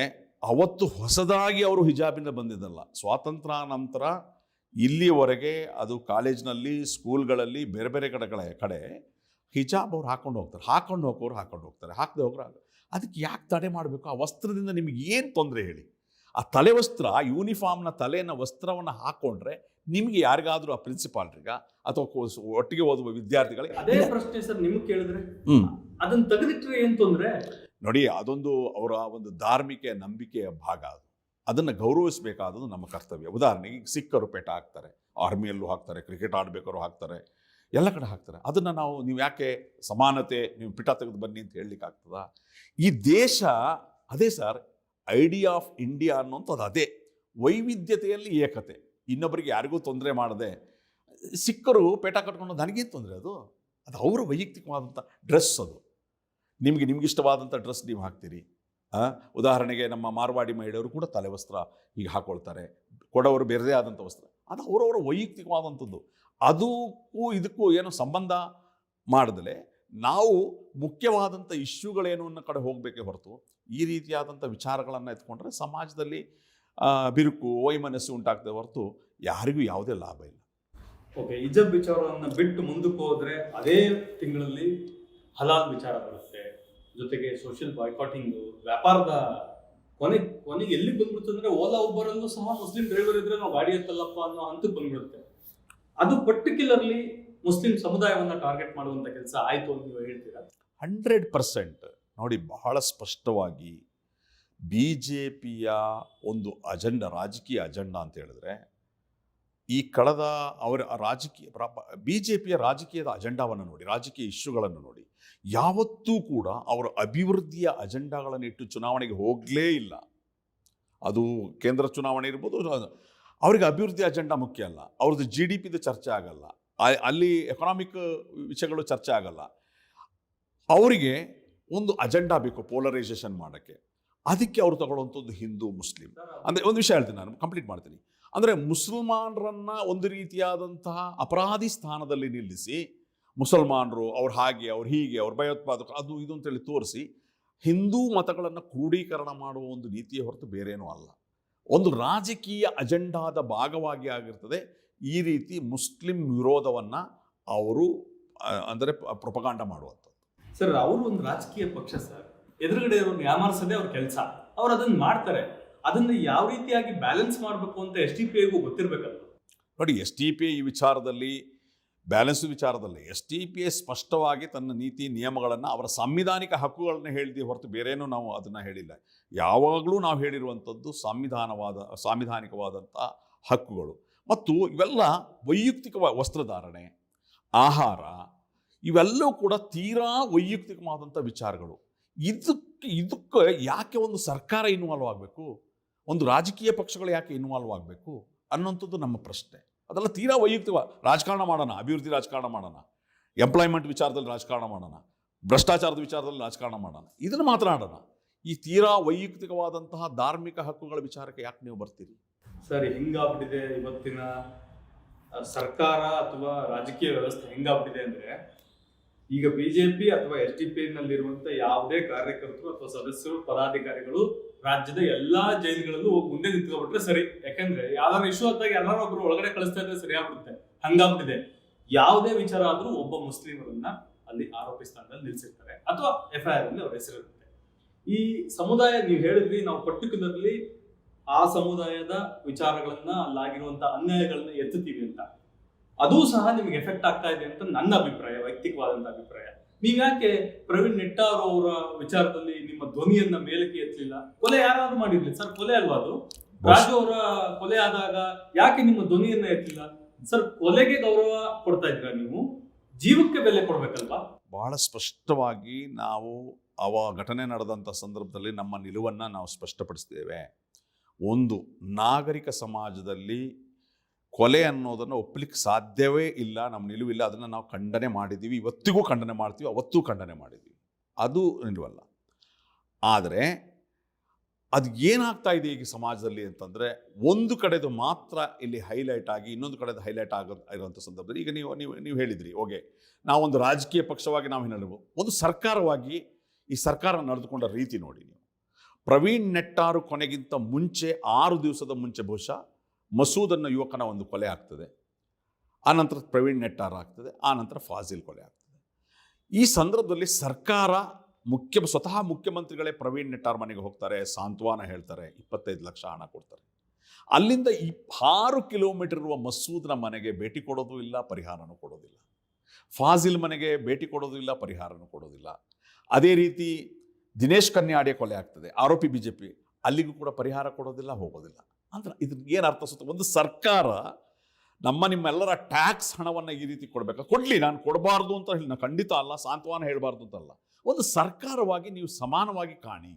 ಅವತ್ತು ಹೊಸದಾಗಿ ಅವರು ಹಿಜಾಬಿಂದ ಬಂದಿದ್ದಲ್ಲ. ಸ್ವಾತಂತ್ರ್ಯ ನಂತರ ಇಲ್ಲಿಯವರೆಗೆ ಅದು ಕಾಲೇಜ್ನಲ್ಲಿ, ಸ್ಕೂಲ್ಗಳಲ್ಲಿ, ಬೇರೆ ಬೇರೆ ಕಡೆ ಹಿಜಾಬ್ ಅವ್ರು ಹಾಕೊಂಡು ಹೋಗ್ತಾರೆ. ಹಾಕೊಂಡು ಹೋಗ್ತಾರೆ, ಹಾಕದೆ ಹೋಗ್ರೆ ಅದಕ್ಕೆ ಯಾಕೆ ತಡೆ ಮಾಡಬೇಕು? ಆ ವಸ್ತ್ರದಿಂದ ನಿಮಗೆ ಏನು ತೊಂದರೆ ಹೇಳಿ? ಆ ತಲೆ ವಸ್ತ್ರ, ಯೂನಿಫಾರ್ಮ್ನ ತಲೆಯ ವಸ್ತ್ರವನ್ನು ಹಾಕ್ಕೊಂಡ್ರೆ ನಿಮಗೆ ಯಾರಿಗಾದರೂ, ಆ ಪ್ರಿನ್ಸಿಪಾಲ್ರಿಗ ಅಥವಾ ಒಟ್ಟಿಗೆ ಓದುವ ವಿದ್ಯಾರ್ಥಿಗಳಿಗೆ
ಅದೇ ಪ್ರಶ್ನೆ ಸರ್ ನಿಮ್ಗೆ ಕೇಳಿದ್ರೆ, ಅದನ್ನ ತೆಗೆದಿಟ್ರೆ ಏನು ತೊಂದರೆ?
ನೋಡಿ, ಅದೊಂದು ಅವರ ಒಂದು ಧಾರ್ಮಿಕ ನಂಬಿಕೆಯ ಭಾಗ. ಅದನ್ನು ಗೌರವಿಸಬೇಕಾದದ್ದು ನಮ್ಮ ಕರ್ತವ್ಯ. ಉದಾಹರಣೆಗೆ ಈಗ ಸಿಕ್ಕರು ಪೇಟ ಹಾಕ್ತಾರೆ, ಆರ್ಮಿಯಲ್ಲೂ ಹಾಕ್ತಾರೆ, ಕ್ರಿಕೆಟ್ ಆಡಬೇಕಾದ್ರು ಹಾಕ್ತಾರೆ, ಎಲ್ಲ ಕಡೆ ಹಾಕ್ತಾರೆ. ಅದನ್ನು ನೀವು ಯಾಕೆ ಸಮಾನತೆ, ನೀವು ಪಿಟ ತೆಗೆದು ಬನ್ನಿ ಅಂತ ಹೇಳಲಿಕ್ಕೆ ಆಗ್ತದ? ಈ ದೇಶ ಅದೇ ಸರ್, ಐಡಿಯಾ ಆಫ್ ಇಂಡಿಯಾ ಅನ್ನೋಂಥದ್ದು ಅದೇ. ವೈವಿಧ್ಯತೆಯಲ್ಲಿ ಏಕತೆ. ಇನ್ನೊಬ್ಬರಿಗೆ ಯಾರಿಗೂ ತೊಂದರೆ ಮಾಡದೆ ಸಿಕ್ಕರು ಪೇಟ ಕಟ್ಕೊಂಡು ನನಗೇನು ತೊಂದರೆ? ಅದು ಅವರ ವೈಯಕ್ತಿಕವಾದಂಥ ಡ್ರೆಸ್. ಅದು ನಿಮಗಿಷ್ಟವಾದಂಥ ಡ್ರೆಸ್ ನೀವು ಹಾಕ್ತೀರಿ. ಉದಾಹರಣೆಗೆ ನಮ್ಮ ಮಾರ್ವಾಡಿ ಮಹಿಳೆಯರು ಕೂಡ ತಲೆ ವಸ್ತ್ರ ಈಗ ಹಾಕ್ಕೊಳ್ತಾರೆ, ಕೊಡವರು ಬೇರೆದೇ ಆದಂಥ ವಸ್ತ್ರ. ಅದು ಅವರವರ ವೈಯಕ್ತಿಕವಾದಂಥದ್ದು. ಅದಕ್ಕೂ ಇದಕ್ಕೂ ಏನೋ ಸಂಬಂಧ ಮಾಡದಲೇ ನಾವು ಮುಖ್ಯವಾದಂಥ ಇಶ್ಯೂಗಳೇನು ಅನ್ನೋ ಕಡೆ ಹೋಗಬೇಕೇ ಹೊರತು ಈ ರೀತಿಯಾದಂಥ ವಿಚಾರಗಳನ್ನು ಎತ್ಕೊಂಡ್ರೆ ಸಮಾಜದಲ್ಲಿ ಬಿರುಕು, ವೈಮನಸ್ಸು ಉಂಟಾಗ್ತದೆ ಹೊರತು ಯಾರಿಗೂ ಯಾವುದೇ ಲಾಭ ಇಲ್ಲ.
ಓಕೆ, ಹಿಜಾಬ್ ವಿಚಾರವನ್ನು ಬಿಟ್ಟು ಮುಂದಕ್ಕೆ ಹೋದ್ರೆ ಅದೇ ತಿಂಗಳಲ್ಲಿ ಹಲಾಲ್ ವಿಚಾರ ಬರುತ್ತೆ, ಜೊತೆಗೆ ಸೋಷಿಯಲ್ ಬಾಯ್ಕಾಟಿಂಗ್, ವ್ಯಾಪಾರದ ಕೊನೆಗೆ ಎಲ್ಲಿ ಬಂದ್ಬಿಡ್ತಂದ್ರೆ ಓಲಾ ಉಬ್ಬರಲ್ಲೂ ಸಹ ಮುಸ್ಲಿಂ ಡ್ರೈವರ್ ಇದ್ರೆ ನಾವು ಗಾಡಿ ಎತ್ತಲ್ಲಪ್ಪ ಅನ್ನೋ ಹಂತಕ್ಕೆ ಬಂದ್ಬಿಡುತ್ತೆ. ಅದು ಪರ್ಟಿಕ್ಯುಲರ್ಲಿ ಮುಸ್ಲಿಂ ಸಮುದಾಯವನ್ನ ಟಾರ್ಗೆಟ್ ಮಾಡುವಂತ ಕೆಲಸ ಆಯ್ತು ಅಂತ ನೀವು ಹೇಳ್ತೀರಾ?
100%. ನೋಡಿ, ಬಹಳ ಸ್ಪಷ್ಟವಾಗಿ ಬಿಜೆಪಿಯ ಒಂದು ಅಜೆಂಡಾ, ರಾಜಕೀಯ ಅಜೆಂಡಾ ಅಂತ ಹೇಳಿದ್ರೆ, ಈ ಕಳೆದ ಅವರ ಬಿಜೆಪಿಯ ರಾಜಕೀಯದ ಅಜೆಂಡಾವನ್ನು ನೋಡಿ, ರಾಜಕೀಯ ಇಶ್ಯೂಗಳನ್ನು ನೋಡಿ, ಯಾವತ್ತೂ ಕೂಡ ಅವರ ಅಭಿವೃದ್ಧಿಯ ಅಜೆಂಡಾಗಳನ್ನು ಇಟ್ಟು ಚುನಾವಣೆಗೆ ಹೋಗಲೇ ಇಲ್ಲ. ಅದು ಕೇಂದ್ರ ಚುನಾವಣೆ ಇರ್ಬೋದು, ಅವರಿಗೆ ಅಭಿವೃದ್ಧಿ ಅಜೆಂಡಾ ಮುಖ್ಯ ಅಲ್ಲ. ಅವ್ರದ್ದು GDPದು ಚರ್ಚೆ ಆಗಲ್ಲ, ಅಲ್ಲಿ ಎಕನಾಮಿಕ್ ವಿಷಯಗಳು ಚರ್ಚೆ ಆಗಲ್ಲ. ಅವರಿಗೆ ಒಂದು ಅಜೆಂಡಾ ಬೇಕು ಪೋಲರೈಸೇಷನ್ ಮಾಡೋಕ್ಕೆ. ಅದಕ್ಕೆ ಅವರು ತಗೊಳ್ಳುವಂಥದ್ದು ಹಿಂದೂ ಮುಸ್ಲಿಂ. ಅಂದರೆ ಒಂದು ವಿಷಯ ಹೇಳ್ತೀನಿ, ನಾನು ಕಂಪ್ಲೀಟ್ ಮಾಡ್ತೀನಿ. ಅಂದರೆ ಮುಸಲ್ಮಾನರನ್ನು ಒಂದು ರೀತಿಯಾದಂತಹ ಅಪರಾಧಿ ಸ್ಥಾನದಲ್ಲಿ ನಿಲ್ಲಿಸಿ, ಮುಸಲ್ಮಾನರು ಅವ್ರು ಹಾಗೆ, ಅವ್ರು ಹೀಗೆ, ಅವ್ರು ಭಯೋತ್ಪಾದಕ, ಅದು ಇದು ಅಂತೇಳಿ ತೋರಿಸಿ ಹಿಂದೂ ಮತಗಳನ್ನು ಕ್ರೋಢೀಕರಣ ಮಾಡುವ ಒಂದು ನೀತಿಯ ಹೊರತು ಬೇರೇನೂ ಅಲ್ಲ. ಒಂದು ರಾಜಕೀಯ ಅಜೆಂಡಾದ ಭಾಗವಾಗಿ ಆಗಿರ್ತದೆ ಈ ರೀತಿ ಮುಸ್ಲಿಂ ವಿರೋಧವನ್ನು ಅವರು ಅಂದರೆ ಪ್ರೊಪಗಾಂಡ ಮಾಡುವಂಥದ್ದು.
ಸರ್, ಅವರು ಒಂದು ರಾಜಕೀಯ ಪಕ್ಷ ಸರ್, ಎದುರುಗಡೆ ಅವ್ರನ್ನ ಯಾಮಾರಿಸೋದೇ ಅವ್ರ ಕೆಲಸ. ಅವ್ರು ಅದನ್ನ ಮಾಡ್ತಾರೆ. ಅದನ್ನ ಯಾವ ರೀತಿಯಾಗಿ ಬ್ಯಾಲೆನ್ಸ್ ಮಾಡಬೇಕು ಅಂತ SDPIಗೂ ಗೊತ್ತಿರಬೇಕಲ್ಲ.
ನೋಡಿ, SDPI ಈ ವಿಚಾರದಲ್ಲಿ, ಬ್ಯಾಲೆನ್ಸ್ ವಿಚಾರದಲ್ಲಿ SDPI ಸ್ಪಷ್ಟವಾಗಿ ತನ್ನ ನೀತಿ ನಿಯಮಗಳನ್ನು, ಅವರ ಸಾಂವಿಧಾನಿಕ ಹಕ್ಕುಗಳನ್ನು ಹೇಳಿದೆ ಹೊರತು ಬೇರೇನೂ ನಾವು ಅದನ್ನು ಹೇಳಿಲ್ಲ. ಯಾವಾಗಲೂ ನಾವು ಹೇಳಿರುವಂಥದ್ದು ಸಾಂವಿಧಾನಿಕವಾದಂಥ ಹಕ್ಕುಗಳು. ಮತ್ತು ಇವೆಲ್ಲ ವೈಯಕ್ತಿಕ ವಸ್ತ್ರಧಾರಣೆ, ಆಹಾರ, ಇವೆಲ್ಲವೂ ಕೂಡ ತೀರಾ ವೈಯಕ್ತಿಕವಾದಂಥ ವಿಚಾರಗಳು. ಇದಕ್ಕೆ ಯಾಕೆ ಒಂದು ಸರ್ಕಾರ ಇನ್ವಾಲ್ವ್ ಆಗಬೇಕು, ಒಂದು ರಾಜಕೀಯ ಪಕ್ಷಗಳು ಯಾಕೆ ಇನ್ವಾಲ್ವ್ ಆಗಬೇಕು ಅನ್ನೋಂಥದ್ದು ನಮ್ಮ ಪ್ರಶ್ನೆ. ಅದೆಲ್ಲ ತೀರಾ ವೈಯಕ್ತಿಕ. ರಾಜಕಾರಣ ಮಾಡೋಣ, ಅಭಿವೃದ್ಧಿ ರಾಜಕಾರಣ ಮಾಡೋಣ, ಎಂಪ್ಲಾಯ್ಮೆಂಟ್ ವಿಚಾರದಲ್ಲಿ ರಾಜಕಾರಣ ಮಾಡೋಣ, ಭ್ರಷ್ಟಾಚಾರದ ವಿಚಾರದಲ್ಲಿ ರಾಜಕಾರಣ ಮಾಡೋಣ, ಇದನ್ನು ಮಾತನಾಡೋಣ. ಈ ತೀರಾ ವೈಯಕ್ತಿಕವಾದಂತಹ ಧಾರ್ಮಿಕ ಹಕ್ಕುಗಳ ವಿಚಾರಕ್ಕೆ ಯಾಕೆ ನೀವು ಬರ್ತೀರಿ?
ಸರಿ, ಹೆಂಗಾಗ್ಬಿಟ್ಟಿದೆ ಇವತ್ತಿನ ಸರ್ಕಾರ ಅಥವಾ ರಾಜಕೀಯ ವ್ಯವಸ್ಥೆ ಹೆಂಗಾಗ್ಬಿಟ್ಟಿದೆ ಅಂದ್ರೆ, ಈಗ ಬಿಜೆಪಿ ಅಥವಾ SDPI ನಲ್ಲಿರುವಂತ ಯಾವುದೇ ಕಾರ್ಯಕರ್ತರು ಅಥವಾ ಸದಸ್ಯರು, ಪದಾಧಿಕಾರಿಗಳು ರಾಜ್ಯದ ಎಲ್ಲಾ ಜೈಲುಗಳಲ್ಲೂ ಹೋಗಿ ಮುಂದೆ ನಿಂತ್ಕೊಬಿಟ್ರೆ ಸರಿ. ಯಾಕಂದ್ರೆ ಯಾವ್ದಾದ್ರು ಇಶ್ಯೂ ಆದಾಗ ಎಲ್ಲರೂ ಒಬ್ರು ಒಳಗಡೆ ಕಳಿಸ್ತಾ ಇದ್ರೆ ಸರಿ ಆಗ್ಬಿಡುತ್ತೆ. ಹಂಗಾಗ್ಬಿಟ್ಟಿದೆ. ಯಾವುದೇ ವಿಚಾರ ಆದ್ರೂ ಒಬ್ಬ ಮುಸ್ಲಿಮರನ್ನ ಅಲ್ಲಿ ಆರೋಪಿ ಸ್ಥಾನದಲ್ಲಿ ನಿಲ್ಸಿರ್ತಾರೆ ಅಥವಾ FIR ಅಲ್ಲಿ ಅವ್ರ ಹೆಸರಿರುತ್ತೆ. ಈ ಸಮುದಾಯ, ನೀವು ಹೇಳಿದ್ರಿ ನಾವು ಪರ್ಟಿಕ್ಯುಲರ್ಲಿ ಆ ಸಮುದಾಯದ ವಿಚಾರಗಳನ್ನ, ಅಲ್ಲಾಗಿರುವಂತ ಅನ್ಯಾಯಗಳನ್ನ ಎತ್ತುತ್ತೀವಿ ಅಂತ. ಅದು ಸಹ ನಿಮ್ಗೆ ಎಫೆಕ್ಟ್ ಆಗ್ತಾ ಇದೆ ಅಂತ ನನ್ನ ಅಭಿಪ್ರಾಯ, ವೈಯಕ್ತಿಕವಾದಂತ ಅಭಿಪ್ರಾಯ. ನೀವ್ ಯಾಕೆ ಪ್ರವೀಣ್ ನೆಟ್ಟಾರ್ ಅವರ ವಿಚಾರದಲ್ಲಿ ನಿಮ್ಮ ಧ್ವನಿಯನ್ನ ಮೇಲಕ್ಕೆ ಎತ್ತಲಿಲ್ಲ? ಕೊಲೆ ಯಾರಾದ್ರೂ ಮಾಡಿರ್ಲಿ ಸರ್, ಕೊಲೆ ಅಲ್ವಾ ಅದು? ರಾಜು ಅವರ ಕೊಲೆ ಆದಾಗ ಯಾಕೆ ನಿಮ್ಮ ಧ್ವನಿಯನ್ನ ಎತ್ತಲಿಲ್ಲ ಸರ್? ಕೊಲೆಗೆ ಗೌರವ ಕೊಡ್ತಾ ಇದ್ರ ನೀವು, ಜೀವಕ್ಕೆ ಬೆಲೆ ಕೊಡ್ಬೇಕಲ್ವಾ?
ಬಹಳ ಸ್ಪಷ್ಟವಾಗಿ ನಾವು ಘಟನೆ ನಡೆದಂಥ ಸಂದರ್ಭದಲ್ಲಿ ನಮ್ಮ ನಿಲುವನ್ನು ನಾವು ಸ್ಪಷ್ಟಪಡಿಸ್ತೇವೆ. ಒಂದು, ನಾಗರಿಕ ಸಮಾಜದಲ್ಲಿ ಕೊಲೆ ಅನ್ನೋದನ್ನು ಒಪ್ಪಲಿಕ್ಕೆ ಸಾಧ್ಯವೇ ಇಲ್ಲ, ನಮ್ಮ ನಿಲುವಿಲ್ಲ. ಅದನ್ನು ನಾವು ಖಂಡನೆ ಮಾಡಿದ್ದೀವಿ, ಇವತ್ತಿಗೂ ಖಂಡನೆ ಮಾಡ್ತೀವಿ, ಅವತ್ತೂ ಖಂಡನೆ ಮಾಡಿದ್ದೀವಿ. ಅದು ನಿಲ್ವಲ್ಲ. ಆದರೆ ಅದು ಏನಾಗ್ತಾ ಇದೆ ಈಗ ಸಮಾಜದಲ್ಲಿ ಅಂತಂದರೆ, ಒಂದು ಕಡೆದು ಮಾತ್ರ ಇಲ್ಲಿ ಹೈಲೈಟ್ ಆಗಿ ಇನ್ನೊಂದು ಕಡೆದು ಹೈಲೈಟ್ ಇರೋಂಥ ಸಂದರ್ಭದಲ್ಲಿ ಈಗ ನೀವು ಹೇಳಿದ್ರಿ, ಓಕೆ, ನಾವೊಂದು ರಾಜಕೀಯ ಪಕ್ಷವಾಗಿ ನಾವು ಹೇಳಬಹುದು, ಒಂದು ಸರ್ಕಾರವಾಗಿ ಈ ಸರ್ಕಾರ ನಡೆದುಕೊಂಡ ರೀತಿ ನೋಡಿ ನೀವು. ಪ್ರವೀಣ್ ನೆಟ್ಟಾರು ಕೊನೆಗಿಂತ ಮುಂಚೆ 6 ದಿವಸದ ಮುಂಚೆ ಬಹುಶಃ ಮಸೂದ್ ಅನ್ನೋ ಯುವಕನ ಒಂದು ಕೊಲೆ ಆಗ್ತದೆ, ಆನಂತರ ಪ್ರವೀಣ್ ನೆಟ್ಟಾರು ಆಗ್ತದೆ, ಆನಂತರ ಫಾಜಿಲ್ ಕೊಲೆ ಆಗ್ತದೆ. ಈ ಸಂದರ್ಭದಲ್ಲಿ ಸರ್ಕಾರ ಸ್ವತಃ ಮುಖ್ಯಮಂತ್ರಿಗಳೇ ಪ್ರವೀಣ್ ನೆಟ್ಟಾರ್ ಮನೆಗೆ ಹೋಗ್ತಾರೆ, ಸಾಂತ್ವನ ಹೇಳ್ತಾರೆ, 25 ಲಕ್ಷ ಹಣ ಕೊಡ್ತಾರೆ. ಅಲ್ಲಿಂದ 6 ಕಿಲೋಮೀಟರ್ ಇರುವ ಮಸೂದ್ನ ಮನೆಗೆ ಭೇಟಿ ಕೊಡೋದು ಇಲ್ಲ, ಪರಿಹಾರನೂ ಕೊಡೋದಿಲ್ಲ. ಫಾಜಿಲ್ ಮನೆಗೆ ಭೇಟಿ ಕೊಡೋದು ಇಲ್ಲ, ಪರಿಹಾರನೂ ಕೊಡೋದಿಲ್ಲ. ಅದೇ ರೀತಿ ದಿನೇಶ್ ಕನ್ಯಾಡಿಯ ಕೊಲೆ ಆಗ್ತದೆ, ಆರೋಪಿ BJP, ಅಲ್ಲಿಗೂ ಕೂಡ ಪರಿಹಾರ ಕೊಡೋದಿಲ್ಲ, ಹೋಗೋದಿಲ್ಲ. ಅಂದ್ರೆ ಇದನ್ನ ಏನು ಅರ್ಥ ಸುತ್ತ, ಒಂದು ಸರ್ಕಾರ ನಿಮ್ಮೆಲ್ಲರ ಟ್ಯಾಕ್ಸ್ ಹಣವನ್ನು ಈ ರೀತಿ ಕೊಡಬೇಕಾ? ಕೊಡಲಿ, ನಾನು ಕೊಡಬಾರ್ದು ಅಂತ ಹೇಳಿ ನಾನು ಖಂಡಿತ ಅಲ್ಲ, ಸಾಂತ್ವನ ಹೇಳಬಾರ್ದು ಅಂತಲ್ಲ. ಒಂದು ಸರ್ಕಾರವಾಗಿ ನೀವು ಸಮಾನವಾಗಿ ಕಾಣಿ.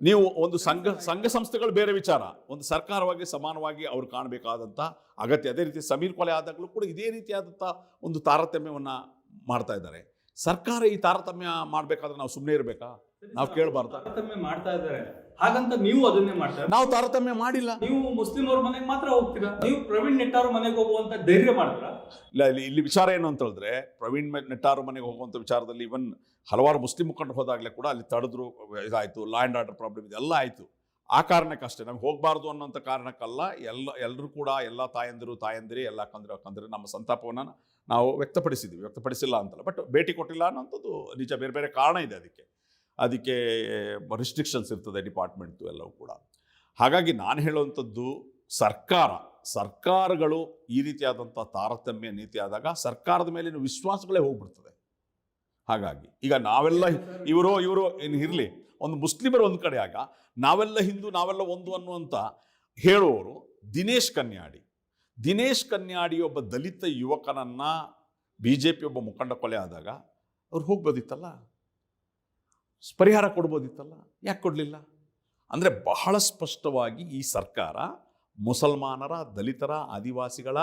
ನೀವು ಒಂದು ಸಂಘ ಸಂಸ್ಥೆಗಳು ಬೇರೆ ವಿಚಾರ, ಒಂದು ಸರ್ಕಾರವಾಗಿ ಸಮಾನವಾಗಿ ಅವ್ರು ಕಾಣಬೇಕಾದಂಥ ಅಗತ್ಯ. ಅದೇ ರೀತಿ ಸಮೀರ್ ಕೊಲೆ ಆದಾಗಲೂ ಕೂಡ ಇದೇ ರೀತಿಯಾದಂಥ ಒಂದು ತಾರತಮ್ಯವನ್ನು ಮಾಡ್ತಾ ಇದ್ದಾರೆ. ಸರ್ಕಾರ ಈ ತಾರತಮ್ಯ ಮಾಡಬೇಕಾದ್ರೆ ನಾವು ಸುಮ್ಮನೆ ಇರಬೇಕಾ? ನಾವು ಕೇಳಬಾರ್ದು.
ತಾರತಮ್ಯ ಮಾಡ್ತಾ ಇದ್ದಾರೆ, ಹಾಗಂತ ನೀವು ಅದನ್ನೇ ಮಾಡ್ತಾರೆ.
ನಾವು ತಾರತಮ್ಯ ಮಾಡಿಲ್ಲ.
ನೀವು ಮುಸ್ಲಿಂ ಅವ್ರ ಮನೆಗೆ ಮಾತ್ರ ಹೋಗ್ತೀರಾ, ನೀವು ಪ್ರವೀಣ್ ನೆಟ್ಟಾರು ಮನೆಗೆ ಹೋಗುವಂತ ಧೈರ್ಯ ಮಾಡ್ತೀರಾ?
ಇಲ್ಲ, ಇಲ್ಲಿ ವಿಚಾರ ಏನು ಅಂತ ಹೇಳಿದ್ರೆ, ಪ್ರವೀಣ್ ನೆಟ್ಟಾರು ಮನೆಗೆ ಹೋಗುವಂಥ ವಿಚಾರದಲ್ಲಿ ಇವನ್ ಹಲವಾರು ಮುಸ್ಲಿಂ ಮುಖಂಡರು ಹೋದಾಗಲೇ ಕೂಡ ಅಲ್ಲಿ ತಡೆದ್ರು, ಇದಾಯಿತು, ಲಾ ಆ್ಯಂಡ್ ಆರ್ಡರ್ ಪ್ರಾಬ್ಲಮ್ ಇದೆಲ್ಲ ಆಯಿತು. ಆ ಕಾರಣಕ್ಕಷ್ಟೇ, ನಮ್ಗೆ ಹೋಗಬಾರ್ದು ಅನ್ನೋಂಥ ಕಾರಣಕ್ಕಲ್ಲ. ಎಲ್ಲರೂ ಕೂಡ, ಎಲ್ಲ ತಾಯಂದಿರಿ, ಎಲ್ಲ ಕಂದ್ರೆ ನಮ್ಮ ಸಂತಾಪವನ್ನು ನಾವು ವ್ಯಕ್ತಪಡಿಸಿಲ್ಲ ಅಂತಲ್ಲ, ಬಟ್ ಭೇಟಿ ಕೊಟ್ಟಿಲ್ಲ ಅನ್ನೋಂಥದ್ದು ನಿಜ. ಬೇರೆ ಬೇರೆ ಕಾರಣ ಇದೆ ಅದಕ್ಕೆ ರಿಸ್ಟ್ರಿಕ್ಷನ್ಸ್ ಇರ್ತದೆ ಡಿಪಾರ್ಟ್ಮೆಂಟ್ದು ಎಲ್ಲವೂ ಕೂಡ. ಹಾಗಾಗಿ ನಾನು ಹೇಳುವಂಥದ್ದು, ಸರ್ಕಾರಗಳು ಈ ರೀತಿಯಾದಂಥ ತಾರತಮ್ಯ ನೀತಿ ಆದಾಗ ಸರ್ಕಾರದ ಮೇಲಿನ ವಿಶ್ವಾಸಗಳೇ ಹೋಗ್ಬಿಡ್ತದೆ. ಹಾಗಾಗಿ ಈಗ ನಾವೆಲ್ಲ ಇವರು ಏನು ಇರಲಿ, ಒಂದು ಮುಸ್ಲಿಮರು ಒಂದು ಕಡೆ ಆಗ ನಾವೆಲ್ಲ ಹಿಂದೂ, ನಾವೆಲ್ಲ ಒಂದು ಅನ್ನುವಂಥ ಹೇಳುವವರು ದಿನೇಶ್ ಕನ್ಯಾಡಿ ಒಬ್ಬ ದಲಿತ ಯುವಕನನ್ನ BJP ಒಬ್ಬ ಮುಖಂಡ ಕೊಲೆ ಆದಾಗ ಅವ್ರು ಹೋಗ್ಬೋದಿತ್ತಲ್ಲ, ಪರಿಹಾರ ಕೊಡ್ಬೋದಿತ್ತಲ್ಲ, ಯಾಕೆ ಕೊಡಲಿಲ್ಲ? ಅಂದರೆ ಬಹಳ ಸ್ಪಷ್ಟವಾಗಿ ಈ ಸರ್ಕಾರ ಮುಸಲ್ಮಾನರ, ದಲಿತರ, ಆದಿವಾಸಿಗಳ,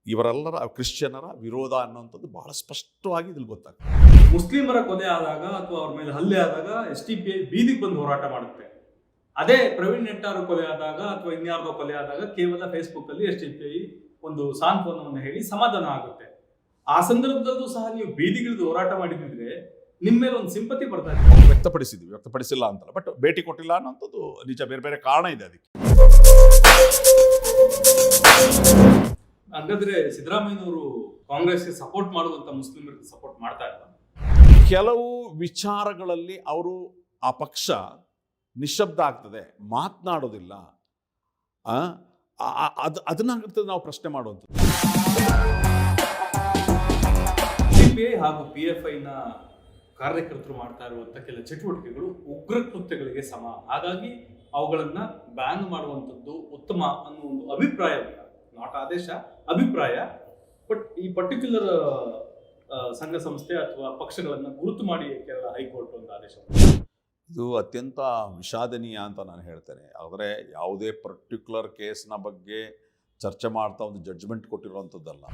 ಇವರೆಲ್ಲರ, ಕ್ರಿಶ್ಚಿಯನರ ವಿರೋಧ ಅನ್ನುವಂಥದ್ದು ಬಹಳ ಸ್ಪಷ್ಟವಾಗಿ ಇದ್ರಲ್ಲಿ ಗೊತ್ತಾಗ್ತದೆ.
ಮುಸ್ಲಿಮರ ಕೊಲೆ ಆದಾಗ ಅಥವಾ ಅವ್ರ ಮೇಲೆ ಹಲ್ಲೆ ಆದಾಗ SDPI ಬೀದಿಗೆ ಬಂದು ಹೋರಾಟ ಮಾಡುತ್ತೆ. ಅದೇ ಪ್ರವೀಣ್ ನೆಟ್ಟಾರು ಕೊಲೆ ಆದಾಗ ಅಥವಾ ಇನ್ಯಾರ್ದೋ ಕೊಲೆ ಆದಾಗ ಕೇವಲ ಫೇಸ್ಬುಕ್ ಅಲ್ಲಿ SDPI ಒಂದು ಸಾಂತ್ವನವನ್ನು ಹೇಳಿ ಸಮಾಧಾನ ಆಗುತ್ತೆ. ಆ ಸಂದರ್ಭದಲ್ಲೂ ಸಹ ನೀವು ಬೀದಿಗಿಳಿದು ಹೋರಾಟ ಮಾಡಿದ್ರೆ ನಿಮ್ಮ ಮೇಲೆ ಒಂದು ಸಿಂಪತಿ ಬರ್ತಾ ಇದೆ.
ವ್ಯಕ್ತಪಡಿಸಿಲ್ಲ ಅಂತಲ್ಲ, ಬಟ್ ಭೇಟಿ ಕೊಟ್ಟಿಲ್ಲ ಅನ್ನೋಂಥದ್ದು ನಿಜ. ಬೇರೆ ಬೇರೆ ಕಾರಣ ಇದೆ ಅದಕ್ಕೆ.
ಹಾಗಾದ್ರೆ ಸಿದ್ದರಾಮಯ್ಯನವರು ಕಾಂಗ್ರೆಸ್ಗೆ ಸಪೋರ್ಟ್ ಮಾಡುವಂತ ಮುಸ್ಲಿಮರಿಗೆ ಸಪೋರ್ಟ್ ಮಾಡ್ತಾ ಇಲ್ಲ.
ಕೆಲವು ವಿಚಾರಗಳಲ್ಲಿ ಅವರು, ಆ ಪಕ್ಷ ನಿಶಬ್ದ ಆಗ್ತದೆ, ಮಾತನಾಡೋದಿಲ್ಲ. ಅದನ್ನ ನಾವು ಪ್ರಶ್ನೆ ಮಾಡುವಂಥದ್ದು.
SDPI ಹಾಗೂ PFI ನ ಕಾರ್ಯಕರ್ತರು ಮಾಡ್ತಾ ಇರುವಂತ ಕೆಲ ಚಟುವಟಿಕೆಗಳು ಉಗ್ರ ಕೃತ್ಯಗಳಿಗೆ ಸಮ, ಹಾಗಾಗಿ ಅವುಗಳನ್ನ ಬ್ಯಾನ್ ಮಾಡುವಂಥದ್ದು ಉತ್ತಮ ಅನ್ನೋ ಒಂದು ಅಭಿಪ್ರಾಯವಿಲ್ಲ. ನಾಟ್ ಆದೇಶ, ಅಭಿಪ್ರಾಯ. ಬಟ್ ಈ ಪರ್ಟಿಕ್ಯುಲರ್ ಸಂಘ ಸಂಸ್ಥೆ ಅಥವಾ ಪಕ್ಷಗಳನ್ನ ಗುರುತು ಮಾಡಿ ಕೇರಳ ಹೈಕೋರ್ಟ್ ಒಂದು ಆದೇಶ.
ಇದು ಅತ್ಯಂತ ವಿಷಾದನೀಯ ಅಂತ ನಾನು ಹೇಳ್ತೇನೆ. ಆದರೆ ಯಾವುದೇ ಪರ್ಟಿಕ್ಯುಲರ್ ಕೇಸ್ನ ಬಗ್ಗೆ ಚರ್ಚೆ ಮಾಡ್ತಾ ಒಂದು ಜಡ್ಜ್ಮೆಂಟ್ ಕೊಟ್ಟಿರುವಂಥದ್ದಲ್ಲ.